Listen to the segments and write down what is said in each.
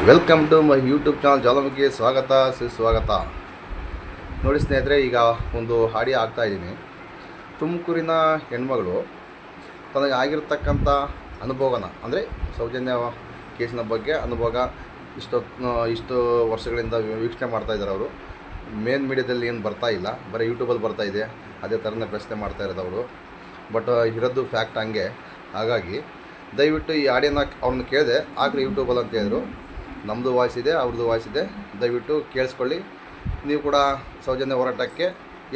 Welcome to my YouTube channel ಜ್ವಾಲಾಮುಖಿಗೆ ಸ್ವಾಗತ ಸುಸ್ವಾಗತ. ನೋಡಿ ಸ್ನೇಹಿತರೆ, ಈಗ ಒಂದು ಆಡಿಯೋ ಆಗ್ತಾಯಿದ್ದೀನಿ. ತುಮಕೂರಿನ ಹೆಣ್ಮಗಳು ತನಗೆ ಆಗಿರ್ತಕ್ಕಂಥ ಅನುಭವನ ಅಂದರೆ ಸೌಜನ್ಯ ಕೇಸಿನ ಬಗ್ಗೆ ಅನುಭವ ಇಷ್ಟು ವರ್ಷಗಳಿಂದ ವೀಕ್ಷಣೆ ಮಾಡ್ತಾಯಿದ್ದಾರೆ. ಅವರು ಮೇನ್ ಮೀಡಿಯಾದಲ್ಲಿ ಏನು ಬರ್ತಾ ಇಲ್ಲ, ಬರೀ ಯೂಟ್ಯೂಬಲ್ಲಿ ಬರ್ತಾ ಇದೆ. ಅದೇ ಥರನೇ ಪ್ರಶ್ನೆ ಮಾಡ್ತಾ ಇರೋದು ಅವರು. ಬಟ್ ಇರೋದು ಫ್ಯಾಕ್ಟ್ ಹಂಗೆ. ಹಾಗಾಗಿ ದಯವಿಟ್ಟು ಈ ಆಡಿಯೋನ ಅವ್ರನ್ನ ಕೇಳಿದೆ ಹಾಕ್ರಿ ಯೂಟ್ಯೂಬಲ್ಲಿ ಅಂತ ಹೇಳಿದ್ರು. ನಮ್ಮದು ವಾಯ್ಸ್ ಇದೆ, ಅವ್ರದ್ದು ವಾಯ್ಸ್ ಇದೆ, ದಯವಿಟ್ಟು ಕೇಳಿಸ್ಕೊಳ್ಳಿ. ನೀವು ಕೂಡ ಸೌಜನ್ಯ ಹೋರಾಟಕ್ಕೆ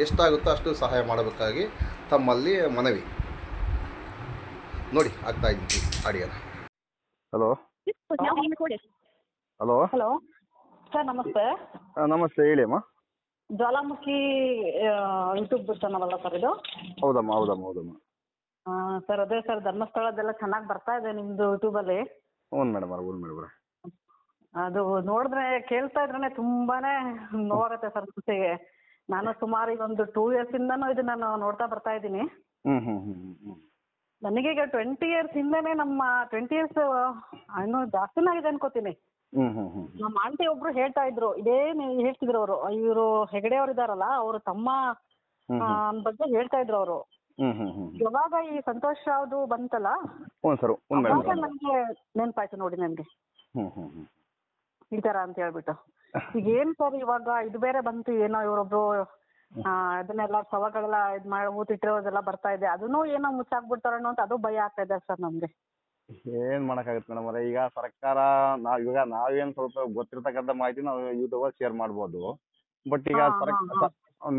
ಎಷ್ಟಾಗುತ್ತೋ ಅಷ್ಟು ಸಹಾಯ ಮಾಡಬೇಕಾಗಿ ತಮ್ಮಲ್ಲಿ ಮನವಿ. ನೋಡಿ, ಆಗ್ತಾ ಇದ್ದೀನಿ ಆಡಿಯೋನ. ಹಲೋ ಹಲೋ ಹಲೋ ಸರ್, ನಮಸ್ತೆ. ನಮಸ್ತೆ, ಹೇಳಿ ಅಮ್ಮ. ಜ್ವಾಲಾಮುಖಿ ಯೂಟ್ಯೂಬ್ ಚಾನಲ್ ಅಲ್ಲ ಸರ್ ಇದು? ಹೌದಮ್ಮ. ಸರ್ ಅದೇ ಸರ್, ಧರ್ಮಸ್ಥಳದೆಲ್ಲ ಚೆನ್ನಾಗಿ ಬರ್ತಾ ಇದೆ ನಿಮ್ಮದು ಯೂಟ್ಯೂಬಲ್ಲಿ. ಹ್ಞೂ ಮೇಡಮ್. ಅದು ನೋಡಿದ್ರೆ ಕೇಳ್ತಾ ಇದ್ರೇ ತುಂಬಾನೇ ನೋವಾಗುತ್ತೆ ಸರ್ ಮನಸ್ಸಿಗೆ. ನಾನು ಸುಮಾರು ಈಗ ಒಂದು 2 years ಇದು ನಾನು ನೋಡ್ತಾ ಬರ್ತಾ ಇದ್ದೀನಿ. ನನಗೆ ಈಗ 20 years ಹಿಂದೆನೆ ನಮ್ಮ 20 years ಇನ್ನೂ ಜಾಸ್ತಿನೇ ಆಗಿದೆ ಅನ್ಕೋತೀನಿ. ನಮ್ಮ ಆಂಟಿ ಒಬ್ರು ಹೇಳ್ತಾ ಇದ್ರು, ಹೇಳ್ತಿದ್ರು ಅವರು. ಇವರು ಹೆಗಡೆ ಅವ್ರು ಇದಾರಲ್ಲ, ಅವರು ತಮ್ಮ ಬಗ್ಗೆ ಹೇಳ್ತಾ ಇದ್ರು ಅವರು. ಯಾವಾಗ ಈ ಸಂತೋಷ್ ರಾವ್ದು ಬಂತಲ್ಲ, ನನಗೆ ನೆನಪಾಯ್ತು ನೋಡಿ ನನಗೆ ಈ ತರ ಅಂತ ಹೇಳ್ಬಿಟ್ಟು. ಈಗ ಏನ್ ಸರ್, ಇವಾಗ ಇದು ಬೇರೆ ಬಂತು ಏನೋ, ಇವರೊಬ್ರು ಅದನ್ನೆಲ್ಲ ಶವಗಳೆಲ್ಲ ಇದ್ ಮಾಡಿ ಊತಿಟ್ಟಿರೋದೆಲ್ಲ ಬರ್ತಾ ಇದೆ. ಅದನ್ನು ಏನೋ ಮುಚ್ಚಾಕ್ಬಿಡ್ತಾರನ್ನೋ ಅಂತ ಅದು ಭಯ ಆಗ್ತಾ ಇದೆ ಸರ್ ನಮ್ಗೆ. ಏನ್ ಮಾಡಕ್ಕಾಗತ್ತೆ ಮೇಡಮ್ ಅವರೇ, ಈಗ ಸರ್ಕಾರ ನಾವೇನ್ ಸ್ವಲ್ಪ ಗೊತ್ತಿರ್ತಕ್ಕಂಥ ಮಾಹಿತಿ ನಾವು ಯೂಟ್ಯೂಬ್ ಶೇರ್ ಮಾಡ್ಬೋದು. ಬಟ್ ಈಗ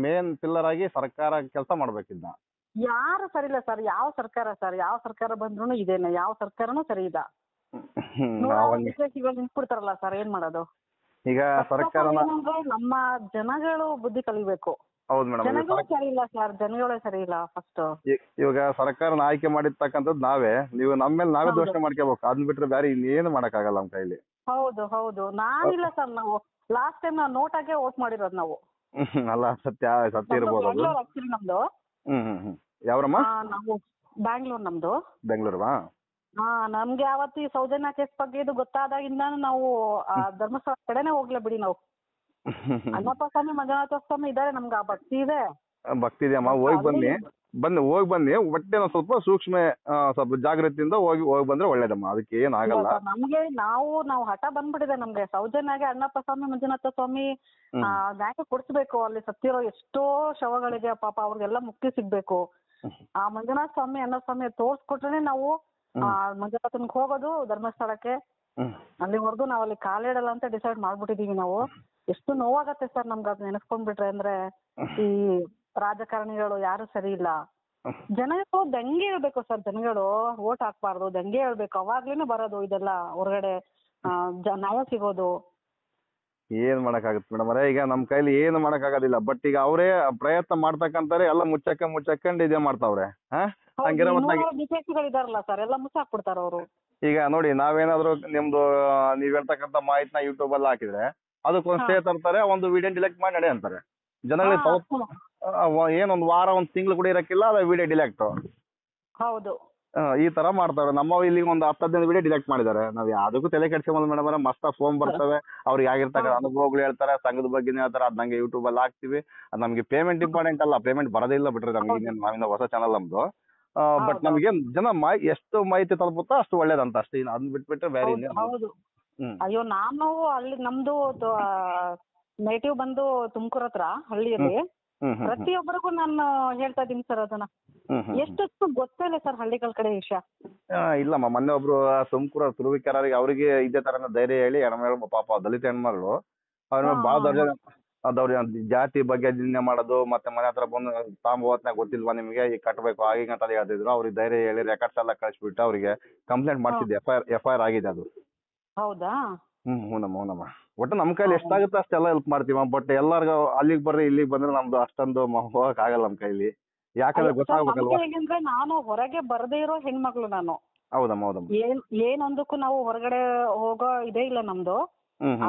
ಮೇನ್ ಪಿಲ್ಲರ್ ಆಗಿ ಸರ್ಕಾರ ಕೆಲಸ ಮಾಡ್ಬೇಕಿದ್ದ. ಯಾರು ಸರಿ ಇಲ್ಲ ಸರ್. ಯಾವ ಸರ್ಕಾರ ಬಂದ್ರು ಇದೇನೆ, ಯಾವ ಸರ್ಕಾರನೂ ಸರಿ ಇಲ್ಲ. ನಿಂತ್ಬಿಡ್ತಾರಲ್ಲ ಸರ್, ಏನ್ ಮಾಡೋದು? ಈಗ ಸರ್ಕಾರ ನಮ್ಮ ಜನಗಳು ಬುದ್ಧಿ ಕಲಿಬೇಕು. ಹೌದು ಮೇಡಮ್, ಜನಗಳೇ ಸರಿ ಇಲ್ಲ ಸರ್, ಜನಗಳೇ ಸರಿ ಇಲ್ಲ ಫಸ್ಟ್. ಇವಾಗ ಸರ್ಕಾರನ ಆಯ್ಕೆ ಮಾಡಿರ್ತಕ್ಕಂಥದ್ದು ನಾವೇ. ನೀವು ನಮ್ಮ ಮೇಲೆ ನಾವೇ ದೋಷಣೆ ಮಾಡ್ಕೋಬೇಕು. ಅದನ್ನ ಬಿಟ್ರೆ ಬೇರೆ ಇನ್ನೇನು ಮಾಡಕ್ಕಾಗಲ್ಲ ನಮ್ಮ ಕೈಲಿ. ಹೌದು. ನಾನಿಲ್ಲ ಸರ್, ನಾವು ಲಾಸ್ಟ್ ಟೈಮ್ ನಾವು ನೋಟಾಗೆ ವೋಟ್ ಮಾಡಿರೋದು ನಾವು. ಅಲ್ಲ, ಸತ್ಯ ಇರ್ಬೋದು ಅದು. ಆಕ್ಚುಲಿ ನಮ್ದು ಯಾವ್ರಮ್ಮ? ನಾವು ಬ್ಯಾಂಗ್ಳೂರ್ ನಮ್ದು. ಬೆಂಗಳೂರವಾ? ನಮ್ಗೆ ಯಾವತ್ತು ಈ ಸೌಜನ್ಯ ಕೇಸ್ ಬಗ್ಗೆ ಇದು ಗೊತ್ತಾದಾಗಿಂದ ನಾವು ಧರ್ಮಸ್ಥಳ ಕಡೆನೆ ಹೋಗ್ಲೇ ಬಿಡಿ ನಾವು. ಅಣ್ಣಪ್ಪ ಸ್ವಾಮಿ, ಮಂಜುನಾಥ ಸ್ವಾಮಿ ಇದಾರೆ, ನಮ್ಗೆ ಆ ಭಕ್ತಿ ಇದೆ. ಭಕ್ತಿ ಇದೆಯಮ್ಮ, ಹೋಗಿ ಬನ್ನಿ. ಒಟ್ಟೆ ಸ್ವಲ್ಪ ಸೂಕ್ಷ್ಮ, ಸ್ವಲ್ಪ ಜಾಗೃತಿಯಿಂದ ಹೋಗಿ ಬಂದ್ರೆ ಒಳ್ಳೇದಮ್ಮ. ಅದಕ್ಕೆ ಏನಾಗಲ್ಲ ನಮ್ಗೆ. ನಾವು ಹಠ ಬಂದ್ಬಿಟ್ಟಿದೆ ನಮ್ಗೆ. ಸೌಜನ್ಯಾಗೆ ಅಣ್ಣಪ್ಪ ಸ್ವಾಮಿ, ಮಂಜುನಾಥ ಸ್ವಾಮಿ ನ್ಯಾಯ ಕೊಡಿಸ್ಬೇಕು. ಅಲ್ಲಿ ಸತ್ತಿರೋ ಎಷ್ಟೋ ಶವಗಳಿಗೆ ಪಾಪ ಅವ್ರಿಗೆಲ್ಲ ಮುಕ್ತಿ ಸಿಗ್ಬೇಕು. ಆ ಮಂಜುನಾಥ ಸ್ವಾಮಿ, ಅಣ್ಣ ಸ್ವಾಮಿ ತೋರ್ಸ್ಕೊಟ್ರೆ ನಾವು ಮಂಜುನಾಥನ್ಗೆ ಹೋಗೋದು ಧರ್ಮಸ್ಥಳಕ್ಕೆ. ಅಲ್ಲಿವರೆಗೂ ನಾವ್ ಅಲ್ಲಿ ಕಾಲಿಡಲ್ಲ ಅಂತ ಡಿಸೈಡ್ ಮಾಡ್ಬಿಟ್ಟಿದೀವಿ ನಾವು. ಎಷ್ಟು ನೋವಾಗತ್ತೆ ಸರ್ ನಮ್ಗೆ ಅದ್ ನೆನೆಸ್ಕೊಂಡ್ಬಿಟ್ರೆ. ಅಂದ್ರೆ ಈ ರಾಜಕಾರಣಿಗಳು ಯಾರು ಸರಿ ಇಲ್ಲ. ಜನಗಳು ದಂಗೆ ಹೇಳ್ಬೇಕು ಸರ್, ಜನಗಳು ವೋಟ್ ಹಾಕ್ಬಾರ್ದು, ದಂಗೆ ಹೇಳ್ಬೇಕು. ಅವಾಗ್ಲೇನೆ ಬರೋದು ಇದೆಲ್ಲ ಹೊರಗಡೆ ನ್ಯಾಯ ಸಿಗೋದು. ಏನ್ ಮಾಡಕ್ಕಾಗತ್ತೆ ಮೇಡಮ್ ಅವರೇ, ಈಗ ನಮ್ ಕೈಲಿ ಏನು ಮಾಡಕ್ಕಾಗೋದಿಲ್ಲ. ಬಟ್ ಈಗ ಅವರೇ ಪ್ರಯತ್ನ ಮಾಡ್ತಕ್ಕಂತಾರೆ, ಎಲ್ಲ ಮುಚ್ಚಕೊಂಡು ಇದೇ ಮಾಡ್ತಾವ್ರೆ. ಇದಾರಲ್ಲ ಸರ್, ಎಲ್ಲ ಮುಚ್ಚಾಕ್ಬಿಡ್ತಾರ ಅವರು. ಈಗ ನೋಡಿ, ನಾವೇನಾದ್ರು ನಿಮ್ದು ನೀವ್ ಹೇಳ್ತಕ್ಕಂಥ ಮಾಹಿತಿನ ಯೂಟ್ಯೂಬ್ ಅಲ್ಲಿ ಹಾಕಿದ್ರೆ ಅದಕ್ಕೊಂದು ಸ್ಟೇ ತರ್ತಾರೆ, ಒಂದು ವಿಡಿಯೋ ಡಿಲೆಕ್ಟ್ ಮಾಡಿ ನಡೆ ಅಂತಾರೆ. ಜನಗಳಿಗೆ ಏನೊಂದು ವಾರ, ಒಂದು ತಿಂಗಳು ಕೂಡ ಇರಕ್ಕಿಲ್ಲ, ಅದ ವಿಡಿಯೋ ಡಿಲೆಕ್ಟ್. ಹೌದು, ಈ ತರ ಮಾಡ್ತಾವ್ರೆ. ನಮ್ಮ ಇಲ್ಲಿ ಒಂದು 10-15 ವಿಡಿಯೋ ಡಿಲೆಕ್ಟ್ ಮಾಡಿದ್ದಾರೆ. ನಾವ್ ಯಾವ್ದಕ್ಕೂ ತಲೆ ಕೆಡ್ಸ್ಕೊಂಬಲ್ಲ ಮೇಡಮ್ ಅವರೇ. ಮಸ್ತ್ ಫೋನ್ ಬರ್ತವೆ, ಅವ್ರಿಗೆ ಆಗಿರ್ತಕ್ಕಂಥ ಅನುಭವಗಳು ಹೇಳ್ತಾರೆ, ಸಂಘದ ಬಗ್ಗೆ ಹೇಳ್ತಾರೆ. ಅದ್ ನಂಗೆ ಯೂಟ್ಯೂಬ್ ಅಲ್ಲಿ ಹಾಕ್ತಿವಿ. ಅದ್ ನಮ್ಗೆ ಪೇಮೆಂಟ್ ಇಂಪಾರ್ಟೆಂಟ್ ಅಲ್ಲ, ಪೇಮೆಂಟ್ ಬರೋದೇ ಇಲ್ಲ ಬಿಟ್ರೆ ನಮ್ಗೆ. ನಾವಿಂದ ಹೊಸ ಚಾನಲ್ ನಮ್ದು. ಬಟ್ ನಮ್ಗೆ ಜನ ಎಷ್ಟು ಮಾಹಿತಿ ತಲುಪುತ್ತೋ ಅಷ್ಟು ಒಳ್ಳೇದಂತ ಅಷ್ಟೇ. ಅದನ್ನ ಬಿಟ್ಬಿಟ್ರೆ ಬೇರೆ ಹೌದು. ಅಯ್ಯೋ, ನಾನು ಅಲ್ಲಿ ನಮ್ದು ನೇಟಿವ್ ಬಂದು ತುಮಕೂರ್ ಹತ್ರ ಹಳ್ಳಿಯಲ್ಲಿ. ಪ್ರತಿಯೊಬ್ಬರಿಗೂ ನಾನು ಹೇಳ್ತಾ ಇದೀನಿ ಸರ್ ಅದನ್ನ. ಎಷ್ಟು ಗೊತ್ತೇ ಇಲ್ಲ ಸರ್ ಹಳ್ಳಿಗಳ ಕಡೆ ವಿಷಯ. ಇಲ್ಲಮ್ಮ, ಮೊನ್ನೆ ಒಬ್ರು ತುಮಕೂರ ತುರುವಿಕೆರರಿಗೆ ಅವ್ರಿಗೆ ಇದೇ ತರ ಧೈರ್ಯ ಹೇಳಿ ಹೆಣ್ಮಗಳು, ಪಾಪ ದಲಿತ ಹೆಣ್ಮಗಳು, ಅವ್ರ ಬಾಳ ಅದವ್ರ ಜಾತಿ ಬಗ್ಗೆ ನಿನ್ನೆ ಮಾಡೋದು, ಮತ್ತೆ ಮನೆ ಹತ್ರ ಬಂದು ತಾಂಬವತ್ನಾಗ ಗೊತ್ತಿಲ್ವಾ ನಿಮ್ಗೆ, ಈಗ ಕಟ್ಟಬೇಕು ಆಗೀಗ ಅಂತ ಹೇಳ್ತಿದ್ರು. ಅವ್ರಿಗೆ ಧೈರ್ಯ ಹೇಳಿ ರೆಕಾರ್ಡ್ಸ್ ಎಲ್ಲ ಕಳಿಸ್ಬಿಟ್ಟು ಅವ್ರಿಗೆ ಕಂಪ್ಲೇಂಟ್ ಮಾಡ್ತಿದ್ದೆ. FIR ಆಗಿದೆ ಅದು. ಹೌದಾ? ಹೂನಮ್ಮ. ಒಟ್ಟು ನಮ್ ಕೈಲಿ ಎಷ್ಟಾಗುತ್ತೆ ಅಷ್ಟೆಲ್ಲ ಹೆಲ್ಪ್ ಮಾಡ್ತೀವಿ. ಬಟ್ ಎಲ್ಲಾರ್ಗು ಅಲ್ಲಿಗೆ ಬರ್ರಿ ಇಲ್ಲಿಗೆ ಬಂದ್ರೆ ನಮ್ದು ಅಷ್ಟೊಂದು ಹೋಗಕ್ ಆಗಲ್ಲ ನಮ್ ಕೈಲಿ. ಯಾಕಂದ್ರೆ ಗೊತ್ತಾಗ್ಬೇಕಲ್ವಾ. ನಾನು ಹೊರಗೆ ಬರದೇ ಇರೋ ಹೆಣ್ಮಕ್ಳು ನಾನು. ಹೌದಮ್ಮ. ಏನೊಂದಕ್ಕೂ ನಾವು ಹೊರಗಡೆ ಹೋಗೋ ಇದೇ ಇಲ್ಲ ನಮ್ದು.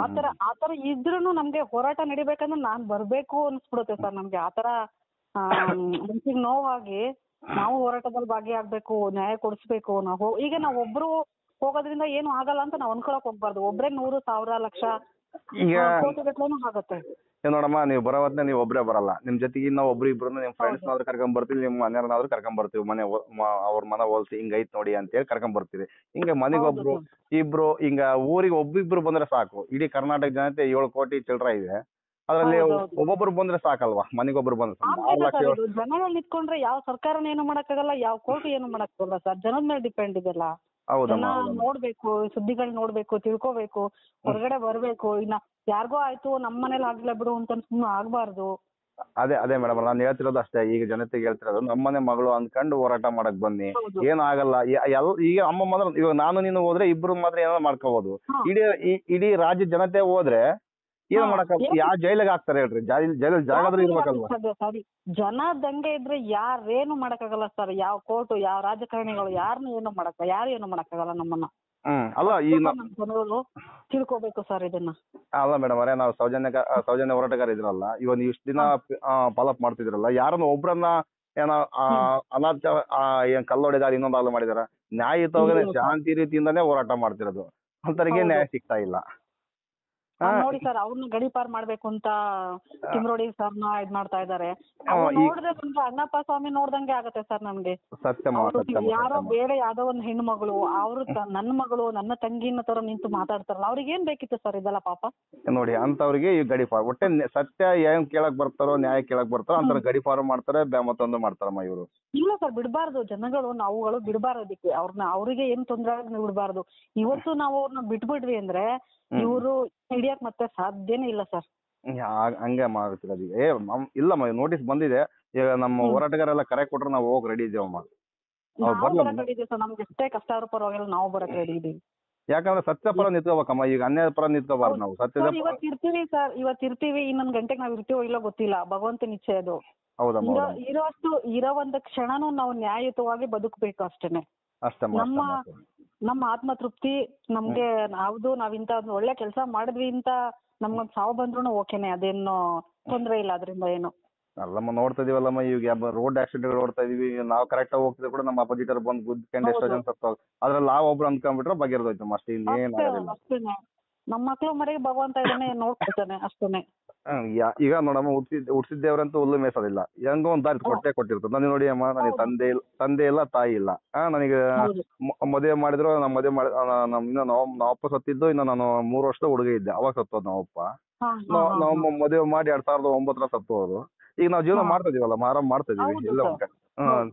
ಆತರ ಇದ್ರೂನು ನಮ್ಗೆ ಹೋರಾಟ ನಡಿಬೇಕಂದ್ರೆ ನಾನ್ ಬರ್ಬೇಕು ಅನ್ಸ್ಬಿಡುತ್ತೆ ಸರ್ ನಮ್ಗೆ. ಆತರ ಮನ್ಸಿಗೆ ನೋವಾಗಿ ನಾವು ಹೋರಾಟದಲ್ಲಿ ಭಾಗಿಯಾಗ್ಬೇಕು, ನ್ಯಾಯ ಕೊಡಿಸ್ಬೇಕು. ಈಗ ನಾವೊಬ್ರು ಹೋಗೋದ್ರಿಂದ ಏನು ಆಗಲ್ಲ ಅಂತ ನಾವು ಅನ್ಕೊಳಕ್ ಹೋಗ್ಬಾರ್ದು. ಒಬ್ರೇ 100,000 ಲಕ್ಷ ಈಗ ಕೋಟಿಗಟ್ಲೆನೂ ಆಗತ್ತೆ. ನೋಡಮ್ಮ, ನೀವು ಬರೋ ಹೊತ್ನೆ ನೀವು ಒಬ್ಬರೇ ಬರಲ್ಲ, ನಿಮ್ ಜೊತೆಗೆ ನಾವು ಒಬ್ರು ಇಬ್ರು ನಿಮ್ ಫ್ರೆಂಡ್ಸ್ನಾದ್ರು ಕರ್ಕೊಂಡ್ ಬರ್ತೀವಿ, ನಿಮ್ಮ ಮನೆಯವ್ರನ್ನಾದ್ರೂ ಕರ್ಕೊಂಡ್ ಬರ್ತೀವಿ, ಅವ್ರ ಮನೆ ಹೋಲ್ಸಿ ಹಿಂಗೈತ್ ನೋಡಿ ಅಂತ ಹೇಳಿ ಕರ್ಕೊಂಡ್ ಬರ್ತೀವಿ. ಹಿಂಗೆ ಮನೆಗೊಬ್ರು ಇಬ್ರು ಹಿಂಗ ಊರಿಗೆ ಒಬ್ಬಿಬ್ರು ಬಂದ್ರೆ ಸಾಕು. ಇಡೀ ಕರ್ನಾಟಕ ಜನತೆ 7 ಕೋಟಿ ಚಿಲ್ಡ್ರ ಇದೆ, ಅದ್ರಲ್ಲಿ ಒಬ್ಬೊಬ್ರು ಬಂದ್ರೆ ಸಾಕಲ್ವಾ? ಮನೆಗೊಬ್ರು ಬಂದ್ರೆ 6 ಲಕ್ಷ. ಜನಗಳು ನಿಂತ್ಕೊಂಡ್ರೆ ಯಾವ ಸರ್ಕಾರನ ಏನು ಮಾಡಕ್ಕಾಗಲ್ಲ, ಯಾವ ಕೋರ್ಟ್ ಏನು ಮಾಡಕ್ಕಾಗಲ್ಲ ಸರ್. ಜನದ ಮೇಲೆ ಡಿಪೆಂಡ್ ಇದೆಲ್ಲ. ಜನ ನೋಡ್ಬೇಕು, ಸುದ್ದಿಗಳು ನೋಡ್ಬೇಕು, ತಿಳ್ಕೊಬೇಕು, ಹೊರಗಡೆ ಬರ್ಬೇಕು. ಇನ್ನ ಯಾರಿಗೋ ಆಯ್ತು ನಮ್ಮ ಮನೇಲಿ ಆಗ್ಲೇ ಬಿಡು ಅಂತ ಸುಮ್ಮನೆ ಆಗ್ಬಾರ್ದು. ಅದೇ ಮೇಡಮ್, ನಾನು ಹೇಳ್ತಿರೋದು ಅಷ್ಟೇ. ಈಗ ಜನತೆಗೆ ಹೇಳ್ತಿರೋದು, ನಮ್ಮನೆ ಮಗಳು ಅಂದ್ಕೊಂಡು ಹೋರಾಟ ಮಾಡಕ್ ಬನ್ನಿ, ಏನು ಆಗಲ್ಲ. ಈಗ ಅಮ್ಮ ಮಾತ್ರ, ಇವಾಗ ನಾನು ನೀನು ಹೋದ್ರೆ ಇಬ್ರು ಮಾತ್ರ ಏನಾದ್ರು ಮಾಡ್ಕೋಬಹುದು. ಇಡೀ ರಾಜ್ಯ ಜನತೆ ಹೋದ್ರೆ ಏನ್ ಮಾಡಕ್, ಯಾವ ಜೈಲಿಗೆ ಹಾಕ್ತಾರೆ ಹೇಳ್ರಿ? ಜೈಲಲ್ಲಿ ಜಾಗಾದ್ರೂ ಇರ್ಬೇಕಲ್ವಾ? ಜನ ದಂಗೆ ಇದ್ರೆ ಯಾರೇನು ಮಾಡಕ್ಕಾಗಲ್ಲ ಸರ್. ಯಾವ ಕೋರ್ಟು, ಯಾವ ರಾಜಕಾರಣಿಗಳು ಯಾರನ್ನು ಯಾರು ಏನು ಮಾಡಕ್ಕಾಗಲ್ಲ ನಮ್ಮನ್ನ. ಅಲ್ಲ ಈ ಜನರು ತಿಳ್ಕೊಬೇಕು ಸರ್ ಇದನ್ನ. ಅಲ್ಲ ಮೇಡಮ್ ಅವರೇ, ನಾವು ಸೌಜನ್ಯ ಹೋರಾಟಗಾರ ಇದ್ರಲ್ಲ, ಇವಾಗ ನೀವು ಇಷ್ಟು ದಿನ ಫಾಲೋಅಪ್ ಮಾಡ್ತಿದ್ರಲ್ಲ, ಯಾರನ್ನ ಒಬ್ರನ್ನ ಏನೋ ಅನಾಥ ಏನ್ ಕಲ್ಲೊಡೆದಾರ ಇನ್ನೊಂದು ಮಾಡಿದಾರ? ನ್ಯಾಯಯುತವಾಗಿ ಶಾಂತಿ ರೀತಿಯಿಂದಾನೇ ಹೋರಾಟ ಮಾಡ್ತಿರೋದು, ಅಂತವರಿಗೆ ನ್ಯಾಯ ಸಿಗ್ತಾ ಇಲ್ಲ. ನೋಡಿ ಸರ್, ಅವ್ರನ್ನ ಗಡೀಪಾರ್ ಮಾಡ್ಬೇಕು ಅಂತ ತಿಮ್ರೋಡಿ ಸರ್ನ ಇದ್ ಮಾಡ್ತಾ ಇದಾರೆ. ನೋಡಿದ್ರೆ ನಮ್ಗೆ ಅಣ್ಣಪ್ಪ ಸ್ವಾಮಿ ನೋಡ್ದಂಗೆ ಆಗತ್ತೆ ಸರ್ ನಮ್ಗೆ. ಯಾರೋ ಬೇರೆ ಯಾವ್ದೋ ಒಂದ್ ಹೆಣ್ಣು ಮಗಳು, ಅವ್ರು ನನ್ನ ಮಗಳು, ನನ್ನ ತಂಗಿನ ತರ ನಿಂತು ಮಾತಾಡ್ತಾರಲ್ಲ, ಅವ್ರಿಗೆ ಏನ್ ಬೇಕಿತ್ತು ಸರ್ ಇದೆಲ್ಲ ಪಾಪ? ನೋಡಿ, ಅಂತವ್ರಿಗೆ ಈ ಗಡೀಪಾರ್, ಒಟ್ಟೆ ಸತ್ಯ ಏನ್ ಕೇಳಕ್ ಬರ್ತಾರೋ, ನ್ಯಾಯ ಕೇಳಕ್ ಬರ್ತಾರೋ ಅಂತ ಗಡೀಪಾರು ಮಾಡ್ತಾರೆ, ಮತ್ತೊಂದು ಮಾಡ್ತಾರಮ್ಮ ಇವರು. ಇಲ್ಲ ಸರ್, ಬಿಡ್ಬಾರ್ದು. ಜನಗಳು ನಾವುಗಳು ಬಿಡ್ಬಾರ್ದು ಅದಕ್ಕೆ. ಅವ್ರಿಗೆ ಏನ್ ತೊಂದ್ರೆ ಆಗ ಬಿಡ್ಬಾರ್ದು. ಇವತ್ತು ನಾವು ಅವ್ರನ್ನ ಬಿಟ್ಬಿಡ್ವಿ ಅಂದ್ರೆ ಇವರು ಹಿಡಿಯಕ್ ಮತ್ತೆ ಸಾಧ್ಯನೇ ಇಲ್ಲ ಸರ್. ಹಂಗೆ ಮಾಡ್ತಿರೋದು. ಇಲ್ಲಮ್ಮ, ನೋಟಿಸ್ ಬಂದಿದೆ. ಈಗ ನಮ್ಮ ಹೋರಾಟಗಾರೆಲ್ಲ ಕರೆ ಕೊಟ್ರೆ ನಾವು ಹೋಗಿ ರೆಡಿ ಇದೇವಮ್ಮ. ನಮ್ಗೆ ಎಷ್ಟೇ ಕಷ್ಟ ಆದ್ರೂ ಪರವಾಗಿಲ್ಲ, ನಾವು ಬರಕ್ ರೆಡಿ ಇದೀವಿ. ಯಾಕಂದ್ರೆ ಸತ್ಯ ಪರ ನಿಂತ್ಕೋಬೇಕಮ್ಮ, ಈಗ ಅನ್ಯಾಯ ಪರ ನಿಂತ್ಕೋಬಾರ್ದು ನಾವು. ಸತ್ಯದ ಇವತ್ತಿರ್ತೀವಿ ಸರ್, ಇವತ್ತಿರ್ತೀವಿ, ಇನ್ನೊಂದ್ ಗಂಟೆಗೆ ನಾವ್ ಇರ್ತೀವೋ ಇಲ್ಲ ಗೊತ್ತಿಲ್ಲ, ಭಗವಂತನ ಇಚ್ಛೆ ಅದು. ಇರೋ ಒಂದು ಕ್ಷಣನೂ ನಾವು ನ್ಯಾಯಯುತವಾಗಿ ಬದುಕಬೇಕು ಅಷ್ಟೇನೆ. ನಮ್ಮ ಆತ್ಮ ತೃಪ್ತಿ ನಮ್ಗೆ ನಾವಿಂತ ಒಂದು ಒಳ್ಳೆ ಕೆಲಸ ಮಾಡಿದ್ವಿ ಅಂತ ನಮ್ಗೊಂದ್ ಸಾವು ಬಂದ್ರು ಓಕೆನೆ, ಅದೇನು ತೊಂದ್ರೆ ಇಲ್ಲ ಅದ್ರಿಂದ ಏನು. ಅಲ್ಲಮ್ಮ, ನೋಡ್ತಾ ಇದೀವಲ್ಲಮ್ಮ, ಈಗ ರೋಡ್ ಆಕ್ಸಿಡೆಂಟ್ ನೋಡ್ತಾ ಇದೀವಿ. ನಾವು ಕರೆಕ್ಟ್ ಆಗಿ ಹೋಗ್ತಿದ್ರೆ ಕೂಡ ನಮ್ಮ ಅಪೋಸಿಟರ್ ಬಂದು ಗುದ್ಕೊಂಡು ಎಷ್ಟೋ ಜನ ಸತ್ತು, ಅದ್ರಲ್ಲಿ ನಾವು ಒಬ್ರು ಅಂದ್ಕೊಂಡ್ಬಿಟ್ರೆ ಬಗೆರ್ದೋಯ್ತು ಅಷ್ಟೇ, ಇನ್ನೇನಾಗೋದಿಲ್ಲ. ನಮ್ಮ ಮಕ್ಳು ಮನೆಗೆ ಭಗವಂತ ಇದನ್ನೇ ನೋಡ್ಕೊಳ್ತಾನೆ ಅಷ್ಟೇನೆ. ಈಗ ನೋಡಮ್ಮ, ಹುಟ್ಟಿಸಿದ್ದೇವ್ರಂತೂ ಹುಲ್ಲು ಮೇಸೋದಿಲ್ಲ, ಹೆಂಗೋ ಒಂದ್ ದಾರಿ ಕೊಟ್ಟಿರ್ತದೆ. ನನಗೆ ನೋಡಿ ಅಮ್ಮ, ನನಗೆ ತಂದೆ ಇಲ್ಲ, ತಾಯಿ ಇಲ್ಲ. ನನಗೆ ಮದುವೆ ಮಾಡಿದ್ರು, ನಮ್ಮ ಮದುವೆ ಮಾಡಿ ನಮ್ಮ ಅಪ್ಪ ಸತ್ತಿದ್ದು ಇನ್ನು ನಾನು 3 ವರ್ಷದ ಹುಡುಗ ಇದ್ದೆ, ಅವಾಗ ಸತ್ತೋದು ನಮ್ಮಪ್ಪ. ನಾವು ಮದುವೆ ಮಾಡಿ 2009 ಸತ್ತು ಹೋದ್ರು. ಈಗ ನಾವು ಜೀವನ ಮಾಡ್ತಾ ಇದೀವಲ್ಲ, ಆರಾಮ್ ಮಾಡ್ತಾ ಇದೀವಿ ಎಲ್ಲ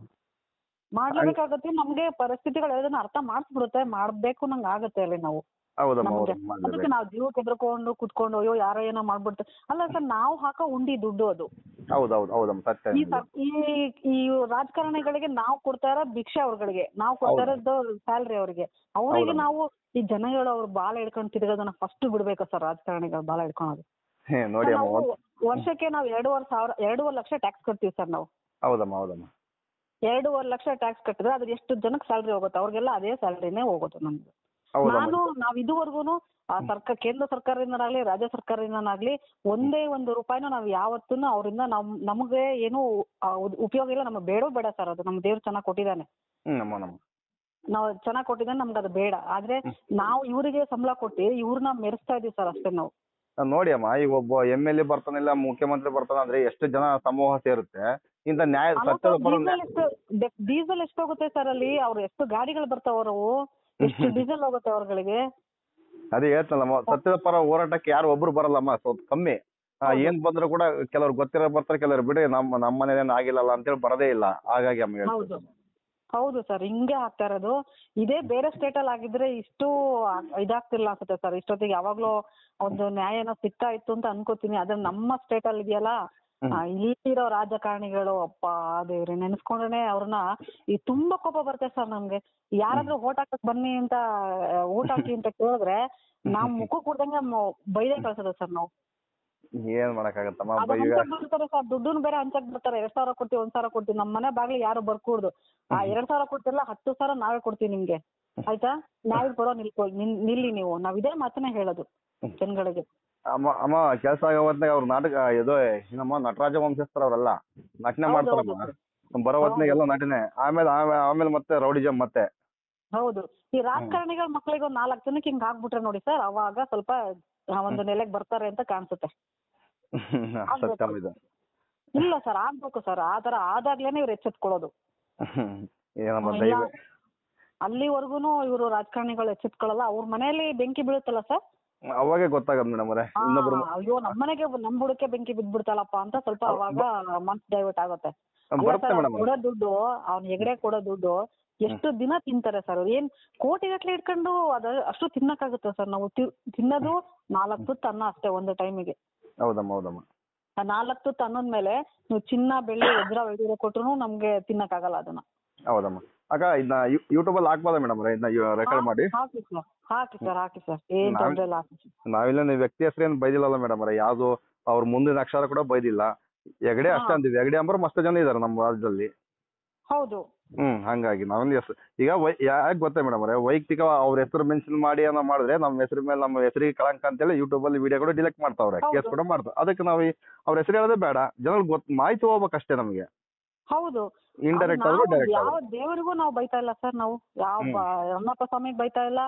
ಮಾಡ್ಲೇಬೇಕಾಗತ್ತೆ. ನಮ್ಗೆ ಪರಿಸ್ಥಿತಿಗಳು ಅದನ್ನ ಅರ್ಥ ಮಾಡಿಸ್ಬಿಡುತ್ತೆ, ಮಾಡ್ಬೇಕು ನಂಗೆ ಆಗತ್ತೆ ಅಲ್ಲಿ ನಾವು. ಅದಕ್ಕೆ ನಾವು ಜೀವಕ್ಕೆ ಎದ್ರಕೊಂಡು ಕುತ್ಕೊಂಡು ಅಯ್ಯೋ ಯಾರೋ ಏನೋ ಮಾಡ್ಬಿಡ್ತಾರೆ ಅಲ್ಲ ಸರ್. ನಾವು ಹಾಕೋ ಉಂಡಿ ದುಡ್ಡು ಅದು. ಈ ರಾಜಕಾರಣಿಗಳಿಗೆ ನಾವು ಕೊಡ್ತಾ ಇರೋ ಭಿಕ್ಷೆ, ಅವ್ರಗಳಿಗೆ ನಾವು ಕೊಡ್ತಾ ಇರೋದು ಸ್ಯಾಲ್ರಿ ಅವ್ರಿಗೆ. ನಾವು ಈ ಜನಗಳು ಅವ್ರು ಬಾಲ ಹಿಡ್ಕೊಂಡು ತಿರ್ಗೋದನ್ನ ಫಸ್ಟ್ ಬಿಡ್ಬೇಕು ಸರ್, ರಾಜಕಾರಣಿಗಳು ಬಾಲ ಹಿಡ್ಕೊಳೋದು. ವರ್ಷಕ್ಕೆ ನಾವು 2.5 ಲಕ್ಷ ಟ್ಯಾಕ್ಸ್ ಕಟ್ತೀವಿ ಸರ್ ನಾವು. 2.5 ಲಕ್ಷ ಟ್ಯಾಕ್ಸ್ ಕಟ್ಟಿದ್ರೆ ಅದ್ರ ಎಷ್ಟು ಜನಕ್ಕೆ ಸ್ಯಾಲ್ರಿ ಹೋಗುತ್ತೆ? ಅವ್ರಿಗೆಲ್ಲ ಅದೇ ಸ್ಯಾಲ್ರಿನೇ ಹೋಗುತ್ತೆ ನಮ್ಗೆ. ನಾವ್ ಇದುವರೆಗೂ ಕೇಂದ್ರ ಸರ್ಕಾರದಿಂದನಾಗ್ಲಿ ರಾಜ್ಯ ಸರ್ಕಾರದಿಂದನಾಗ್ಲಿ ಒಂದೇ ಒಂದು ರೂಪಾಯಿನೂ ನಾವ್ ಯಾವತ್ತೂ ಅವರಿಂದ ನಮಗೆ ಏನು ಉಪಯೋಗ ಇಲ್ಲ. ನಮ್ಗೆ ಬೇಡ ಸರ್, ಅದು ನಮ್ ದೇವ್ರು ಚೆನ್ನಾಗ್ ಕೊಟ್ಟಿದ್ದಾನೆ, ನಾವು ಚೆನ್ನಾಗ್ ಕೊಟ್ಟಿದ್ದಾನೆ, ನಮ್ಗೆ ಅದು ಬೇಡ. ಆದ್ರೆ ನಾವು ಇವರಿಗೆ ಸಂಬಳ ಕೊಟ್ಟು ಇವ್ರನ್ನ ಮೆರೆಸ್ತಾ ಇದೀವಿ ಸರ್ ಅಷ್ಟೇ ನಾವು. ನೋಡಿ ಅಮ್ಮ, ಈಗ ಒಬ್ಬ MLA ಬರ್ತಾನಿಲ್ಲ, ಮುಖ್ಯಮಂತ್ರಿ ಬರ್ತಾನ ಅಂದ್ರೆ ಎಷ್ಟು ಜನ ಸಮೂಹ ಸೇರುತ್ತೆ. ಇಂತ ನ್ಯಾಯ ಡೀಸೆಲ್ ಎಷ್ಟು ಹೋಗುತ್ತೆ ಸರ್ ಅಲ್ಲಿ? ಅವ್ರು ಎಷ್ಟು ಗಾಡಿಗಳು ಬರ್ತಾವ್ರವು, ಎಷ್ಟು ಡೀಸೆಲ್ ಹೋಗುತ್ತೆ ಅವ್ರಗಳಿಗೆ? ಅದೇ ಹೇಳ್ತಲ್ಲಮ್ಮ, ಸತ್ಯದ ಪರ ಹೋರಾಟಕ್ಕೆ ಯಾರು ಒಬ್ರು ಬರಲ್ಲಮ್ಮ, ಸ್ವಲ್ಪ ಕಮ್ಮಿ. ಏನ್ ಬಂದ್ರು ಕೂಡ ಕೆಲವ್ರು ಗೊತ್ತಿರೋ ಬರ್ತಾರೆ, ಕೆಲವ್ರು ಬಿಡಿ ನಮ್ಮ ಮನೇಲಿ ಆಗಿಲ್ಲಲ್ಲ ಅಂತೇಳಿ ಬರದೇ ಇಲ್ಲ. ಹಾಗಾಗಿ ಅಮ್ಮ ಹೌದು ಸರ್, ಹಿಂಗೆ ಆಗ್ತಾ ಇರೋದು. ಇದೇ ಬೇರೆ ಸ್ಟೇಟ್ ಅಲ್ಲಿ ಆಗಿದ್ರೆ ಇಷ್ಟು ಇದಾಗ್ತಿಲ್ಲ ಅನ್ಸುತ್ತೆ ಸರ್. ಇಷ್ಟೊತ್ತಿಗೆ ಯಾವಾಗ್ಲೂ ಒಂದು ನ್ಯಾಯನ ಸಿಗ್ತಾ ಇತ್ತು ಅಂತ ಅನ್ಕೋತೀನಿ. ಆದ್ರೆ ನಮ್ಮ ಸ್ಟೇಟ್ ಅಲ್ಲಿ ಇದೆಯಲ್ಲ, ಇಲ್ಲಿರೋ ರಾಜಕಾರಣಿಗಳು ಅಪ್ಪ ದೇವ್ರೆ, ನೆನ್ಸ್ಕೊಂಡ್ರೆ ಅವ್ರನ್ನ ತುಂಬಾ ಕೋಪ ಬರ್ತೇವೆ ಸರ್ ನಮ್ಗೆ. ಯಾರಾದ್ರೂ ಓಟ್ ಹಾಕಕ್ ಬನ್ನಿ ಅಂತ ಓಟ್ ಹಾಕಿ ಅಂತ ಕೇಳಿದ್ರೆ ನಾವ್ ಮುಖ ಕೊಡ್ದಂಗೆ ಬೈದೇ ಕಳ್ಸೋದು ಸರ್ ನಾವು. ಏನ್ ಮಾಡಕ್ಕಾಗತ್ತಮ್ಮ, ಬರ್ತಾರೆ ಸರ್, ದುಡ್ಡನ್ನು ಬೇರೆ ಹಂಚಕ್ ಬರ್ತಾರೆ. 2,000 ಕೊಡ್ತೀವಿ, 1,000 ಕೊಡ್ತೀವಿ. ನಮ್ಮ ಮನೆ ಬಾಗ್ಲಿ ಯಾರು ಬರ್ಕೂಡ್ದು. 2,000 ಕೊಡ್ತಿರಲ್ಲ, 10,000 ನಾವೇ ಕೊಡ್ತೀವಿ ನಿಮ್ಗೆ, ಆಯ್ತಾ? ನಾವೇ ಬರೋ ನಿಲ್ಲಿ ನೀವು. ನಾವ್ ಇದೇ ಮಾತನ್ನ ಹೇಳೋದು ಜನಗಳಿಗೆ. ಅಮ್ಮ ಕೆಲಸ ಆಗೋ ಅವ್ರ ನಾಟಕ ಇದು ಏನಮ್ಮ, ನಟರಾಜ ವಂಶಸ್ಥರ ಅವರೆಲ್ಲ ನಟನೆ ಮಾಡ್ತಾರಮ್ಮ. ಬರೋ ಹೊತ್ನಾಗ ಎಲ್ಲ ನಟನೆ, ಆಮೇಲೆ ಮತ್ತೆ ರೌಡಿಜಮ್ ಮತ್ತೆ ಹೌದು. ಈ ರಾಜಕಾರಣಿಗಳ ಮಕ್ಳಿಗೆ ಒಂದ್ 4 ಜನಕ್ಕೆ ಹಿಂಗ್ ಆಗ್ಬಿಟ್ರೆ ನೋಡಿ ಸರ್, ಅವಾಗ ಸ್ವಲ್ಪ ಒಂದು ನೆಲೆಗೆ ಬರ್ತಾರೆ ಅಂತ ಕಾಣಿಸುತ್ತೆ. ಸತ್ಯ ಇದು. ಇಲ್ಲ ಸರ್, ಆಗ್ಬೇಕು ಸರ್. ಆ ತರ ಆದಾಗ್ಲೇನೆ ಇವ್ರು ಎಚ್ಚೆತ್ಕೊಳ್ಳೋದು. ಏನಮ್ಮ ಇಲ್ಲ, ಅಲ್ಲಿವರೆಗೂನು ಇವರು ರಾಜಕಾರಣಿಗಳು ಎಚ್ಚೆತ್ಕೊಳ್ಳಲ್ಲ. ಅವ್ರ ಮನೆಯಲ್ಲಿ ಬೆಂಕಿ ಬೀಳುತ್ತಲ್ಲ ಸರ್, ಅವಾಗೆ ಗೊತ್ತಾಗದ್ ಮೇಡಮ್ ಅವರೇ, ಇನ್ನೊಬ್ರು ಅಯ್ಯೋ ನಮ್ಮನೆಗೆ ನಮ್ ಬುಡಕ್ಕೆ ಬೆಂಕಿ ಬಿದ್ಬಿಡ್ತಲ್ಲಪ್ಪ ಅಂತ ಸ್ವಲ್ಪ ಅವಾಗ ಮನ್ಸ್ ಡೈವರ್ಟ್ ಆಗುತ್ತೆ. ಬರುತ್ತೆ ಮೇಡಮ್. ಕೊಡೋ ದುಡ್ಡು, ಅವ್ನ ಹೆಗಡೆ ಕೊಡೋ ದುಡ್ಡು ಎಷ್ಟು ದಿನ ತಿಂತಾರೆ ಸರ್ ಅವ್ರು? ಏನ್ ಕೋಟಿಗಟ್ಲೆ ಇಟ್ಕೊಂಡು ಅಷ್ಟು ತಿನ್ನಕ್ಕಾಗುತ್ತೆ ಸರ್? ನಾವು ತಿನ್ನೋದು 4 ತುತ್ತು ಅನ್ನ ಅಷ್ಟೇ ಒಂದು ಟೈಮಿಗೆ. ಹೌದಮ್ಮ ಹೌದಮ್ಮ. 4 ತುತ್ತು ಅನ್ನದ ಮೇಲೆ ನೀವು ಚಿನ್ನ ಬೆಳ್ಳಿ ವಜ್ರ ವೈಡೂರ್ಯ ಕೊಟ್ರು ನಮ್ಗೆ ತಿನ್ನಕ್ಕಾಗಲ್ಲ ಅದನ್ನ. ಹೌದಮ್ಮ. ಅಕ್ಕ ಇದನ್ನ ಯೂಟ್ಯೂಬ್ ಅಲ್ಲಿ ಹಾಕ್ಬೋದಾ ಮೇಡಮ್ ಅವರೇ, ಇದನ್ನ ರೆಕಾರ್ಡ್ ಮಾಡಿ? ಹಾಕಿ ಸರ್, ಏನ್ ತೊಂದ್ರೆ ಇಲ್ಲ, ಹಾಕಿ. ನಾವಿಲ್ಲ ವ್ಯಕ್ತಿ ಹೆಸರೇನು ಬೈದಿಲ್ಲಲ್ಲ ಮೇಡಮ್ ಅವರೇ, ಯಾವ್ದು ಅವ್ರ ಮುಂದಿನ ಅಕ್ಷರ ಕೂಡ ಬೈದಿಲ್ಲ. ಹೆಗಡೆ ಅಷ್ಟೇ ಅಂತೀವಿ. ಹೆಗಡೆ ಅಂಬರು ಮಸ್ತ್ ಜನ ಇದಾರೆ ನಮ್ಮ ರಾಜ್ಯದಲ್ಲಿ. ಹೌದು. ಹಂಗಾಗಿ ನಾವೊಂದು ಈಗ ಯಾಕೆ ಗೊತ್ತಾ ಮೇಡಮ್ ಅವರೇ, ವೈಯಕ್ತಿಕ ಅವ್ರ ಹೆಸರು ಮೆನ್ಷನ್ ಮಾಡಿ ಏನೋ ಮಾಡಿದ್ರೆ ನಮ್ಮ ಹೆಸರು ಮೇಲೆ, ನಮ್ಮ ಹೆಸರಿಗೆ ಕಳಂಕ ಅಂತೇಳಿ ಯೂಟ್ಯೂಬ್ ಅಲ್ಲಿ ವಿಡಿಯೋ ಕೂಡ ಡಿಲೆಕ್ಟ್ ಮಾಡ್ತಾವ್ರೆ, ಕೇಸ್ ಕೂಡ ಮಾಡ್ತಾರೆ. ಅದಕ್ಕೆ ನಾವು ಅವ್ರ ಹೆಸರು ಹೇಳೋದೇ ಬೇಡ, ಜನಗಳಿಗೆ ಮಾಹಿತಿ ಹೋಗ್ಬೇಕಷ್ಟೇ ನಮಗೆ. ಹೌದು. ಇಂಡೈರೆಕ್ಟ್ ಆದ್ರೂ ಡೈರೆಕ್ಟ್ ಯಾವ ದೇವರಿಗೂ ನಾವು ಬೈತಾ ಇಲ್ಲ ಸರ್. ನಾವು ಯಾವ ಅಣ್ಣಪ್ಪ ಸ್ವಾಮಿಗೆ ಬೈತಾ ಇಲ್ಲ.